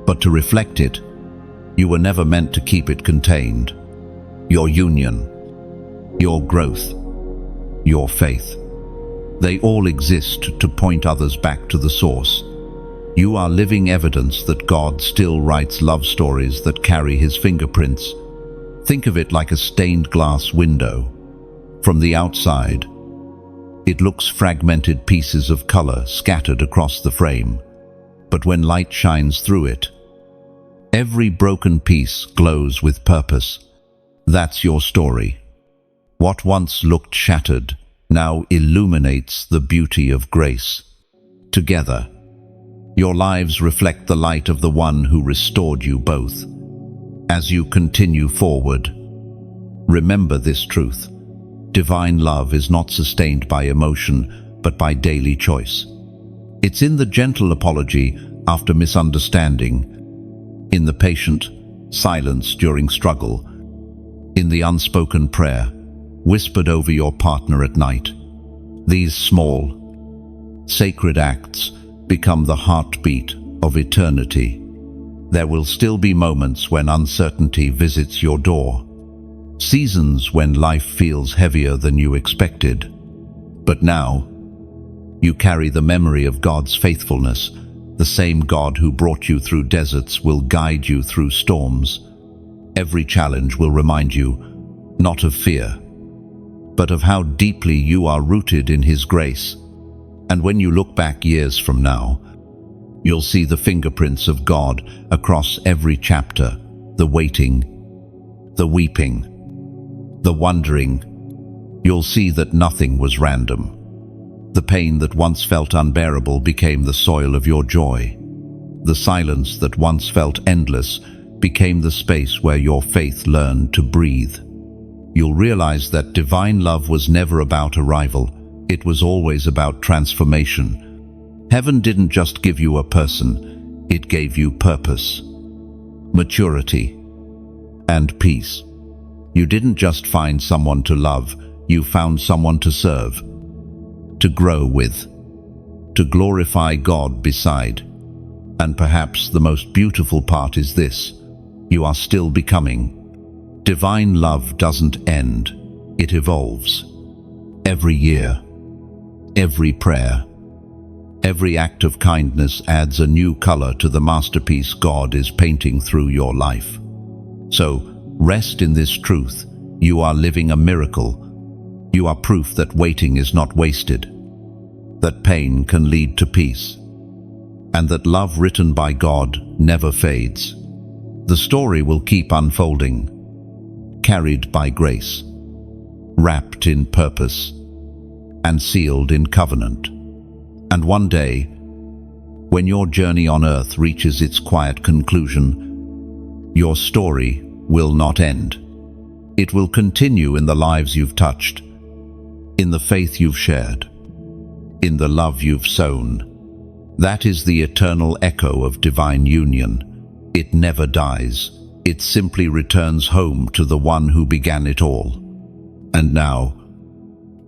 but to reflect it. You were never meant to keep it contained. Your union, your growth, your faith, they all exist to point others back to the source. You are living evidence that God still writes love stories that carry His fingerprints. Think of it like a stained glass window. From the outside, it looks fragmented pieces of color scattered across the frame. But when light shines through it, every broken piece glows with purpose. That's your story. What once looked shattered now illuminates the beauty of grace. Together, Your lives reflect the light of the one who restored you both. As you continue forward, remember this truth. Divine love is not sustained by emotion, but by daily choice. It's in the gentle apology after misunderstanding, in the patient silence during struggle, in the unspoken prayer whispered over your partner at night. These small, sacred acts become the heartbeat of eternity. There will still be moments when uncertainty visits your door, seasons when life feels heavier than you expected. But now, you carry the memory of God's faithfulness. The same God who brought you through deserts will guide you through storms. Every challenge will remind you, not of fear, but of how deeply you are rooted in His grace. And when you look back years from now, you'll see the fingerprints of God across every chapter, the waiting, the weeping, the wondering. You'll see that nothing was random. The pain that once felt unbearable became the soil of your joy. The silence that once felt endless became the space where your faith learned to breathe. You'll realize that divine love was never about arrival. It was always about transformation. Heaven didn't just give you a person, it gave you purpose, maturity, and peace. You didn't just find someone to love, you found someone to serve, to grow with, to glorify God beside. And perhaps the most beautiful part is this: you are still becoming. Divine love doesn't end, it evolves. Every year, every prayer, every act of kindness adds a new color to the masterpiece God is painting through your life. So, rest in this truth: you are living a miracle. You are proof that waiting is not wasted, that pain can lead to peace, and that love written by God never fades. The story will keep unfolding, carried by grace, wrapped in purpose, and sealed in covenant. And one day, when your journey on earth reaches its quiet conclusion, your story will not end. It will continue in the lives you've touched, in the faith you've shared, in the love you've sown. That is the eternal echo of divine union. It never dies. It simply returns home to the one who began it all. And now,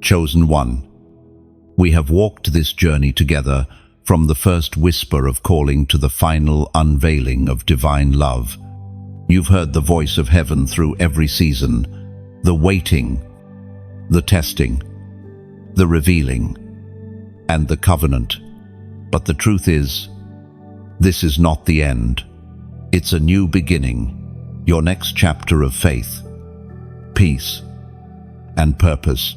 chosen one, we have walked this journey together, from the first whisper of calling to the final unveiling of divine love. You've heard the voice of heaven through every season, the waiting, the testing, the revealing, and the covenant. But the truth is, this is not the end. It's a new beginning, your next chapter of faith, peace, and purpose.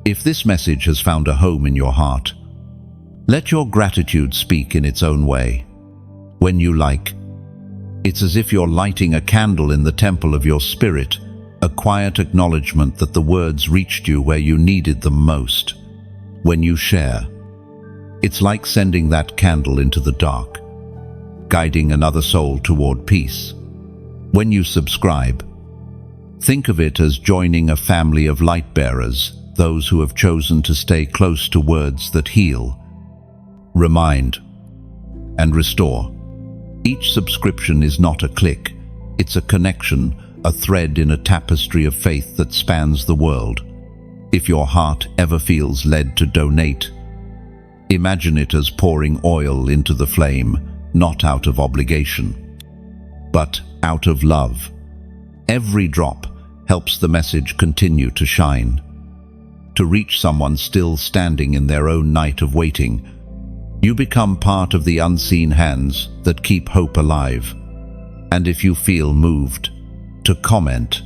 If this message has found a home in your heart, let your gratitude speak in its own way. When you like, it's as if you're lighting a candle in the temple of your spirit, a quiet acknowledgement that the words reached you where you needed them most. When you share, it's like sending that candle into the dark, guiding another soul toward peace. When you subscribe, think of it as joining a family of light bearers, those who have chosen to stay close to words that heal, remind, and restore. Each subscription is not a click, it's a connection, a thread in a tapestry of faith that spans the world. If your heart ever feels led to donate, imagine it as pouring oil into the flame, not out of obligation, but out of love. Every drop helps the message continue to shine, to reach someone still standing in their own night of waiting. You become part of the unseen hands that keep hope alive. And if you feel moved to comment,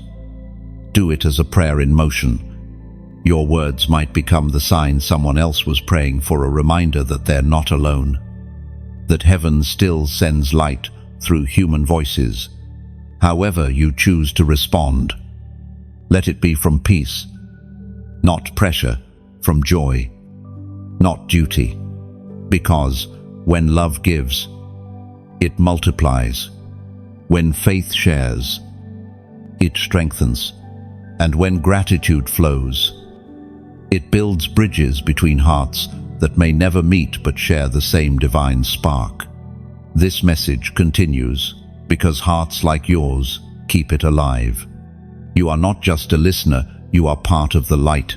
do it as a prayer in motion. Your words might become the sign someone else was praying for, a reminder that they're not alone, that heaven still sends light through human voices. However you choose to respond, let it be from peace, not pressure, from joy, not duty. Because When love gives, it multiplies. When faith shares, it strengthens. And when gratitude flows, it builds bridges between hearts that may never meet but share the same divine spark. This message continues because hearts like yours keep it alive. You are not just a listener, you are part of the light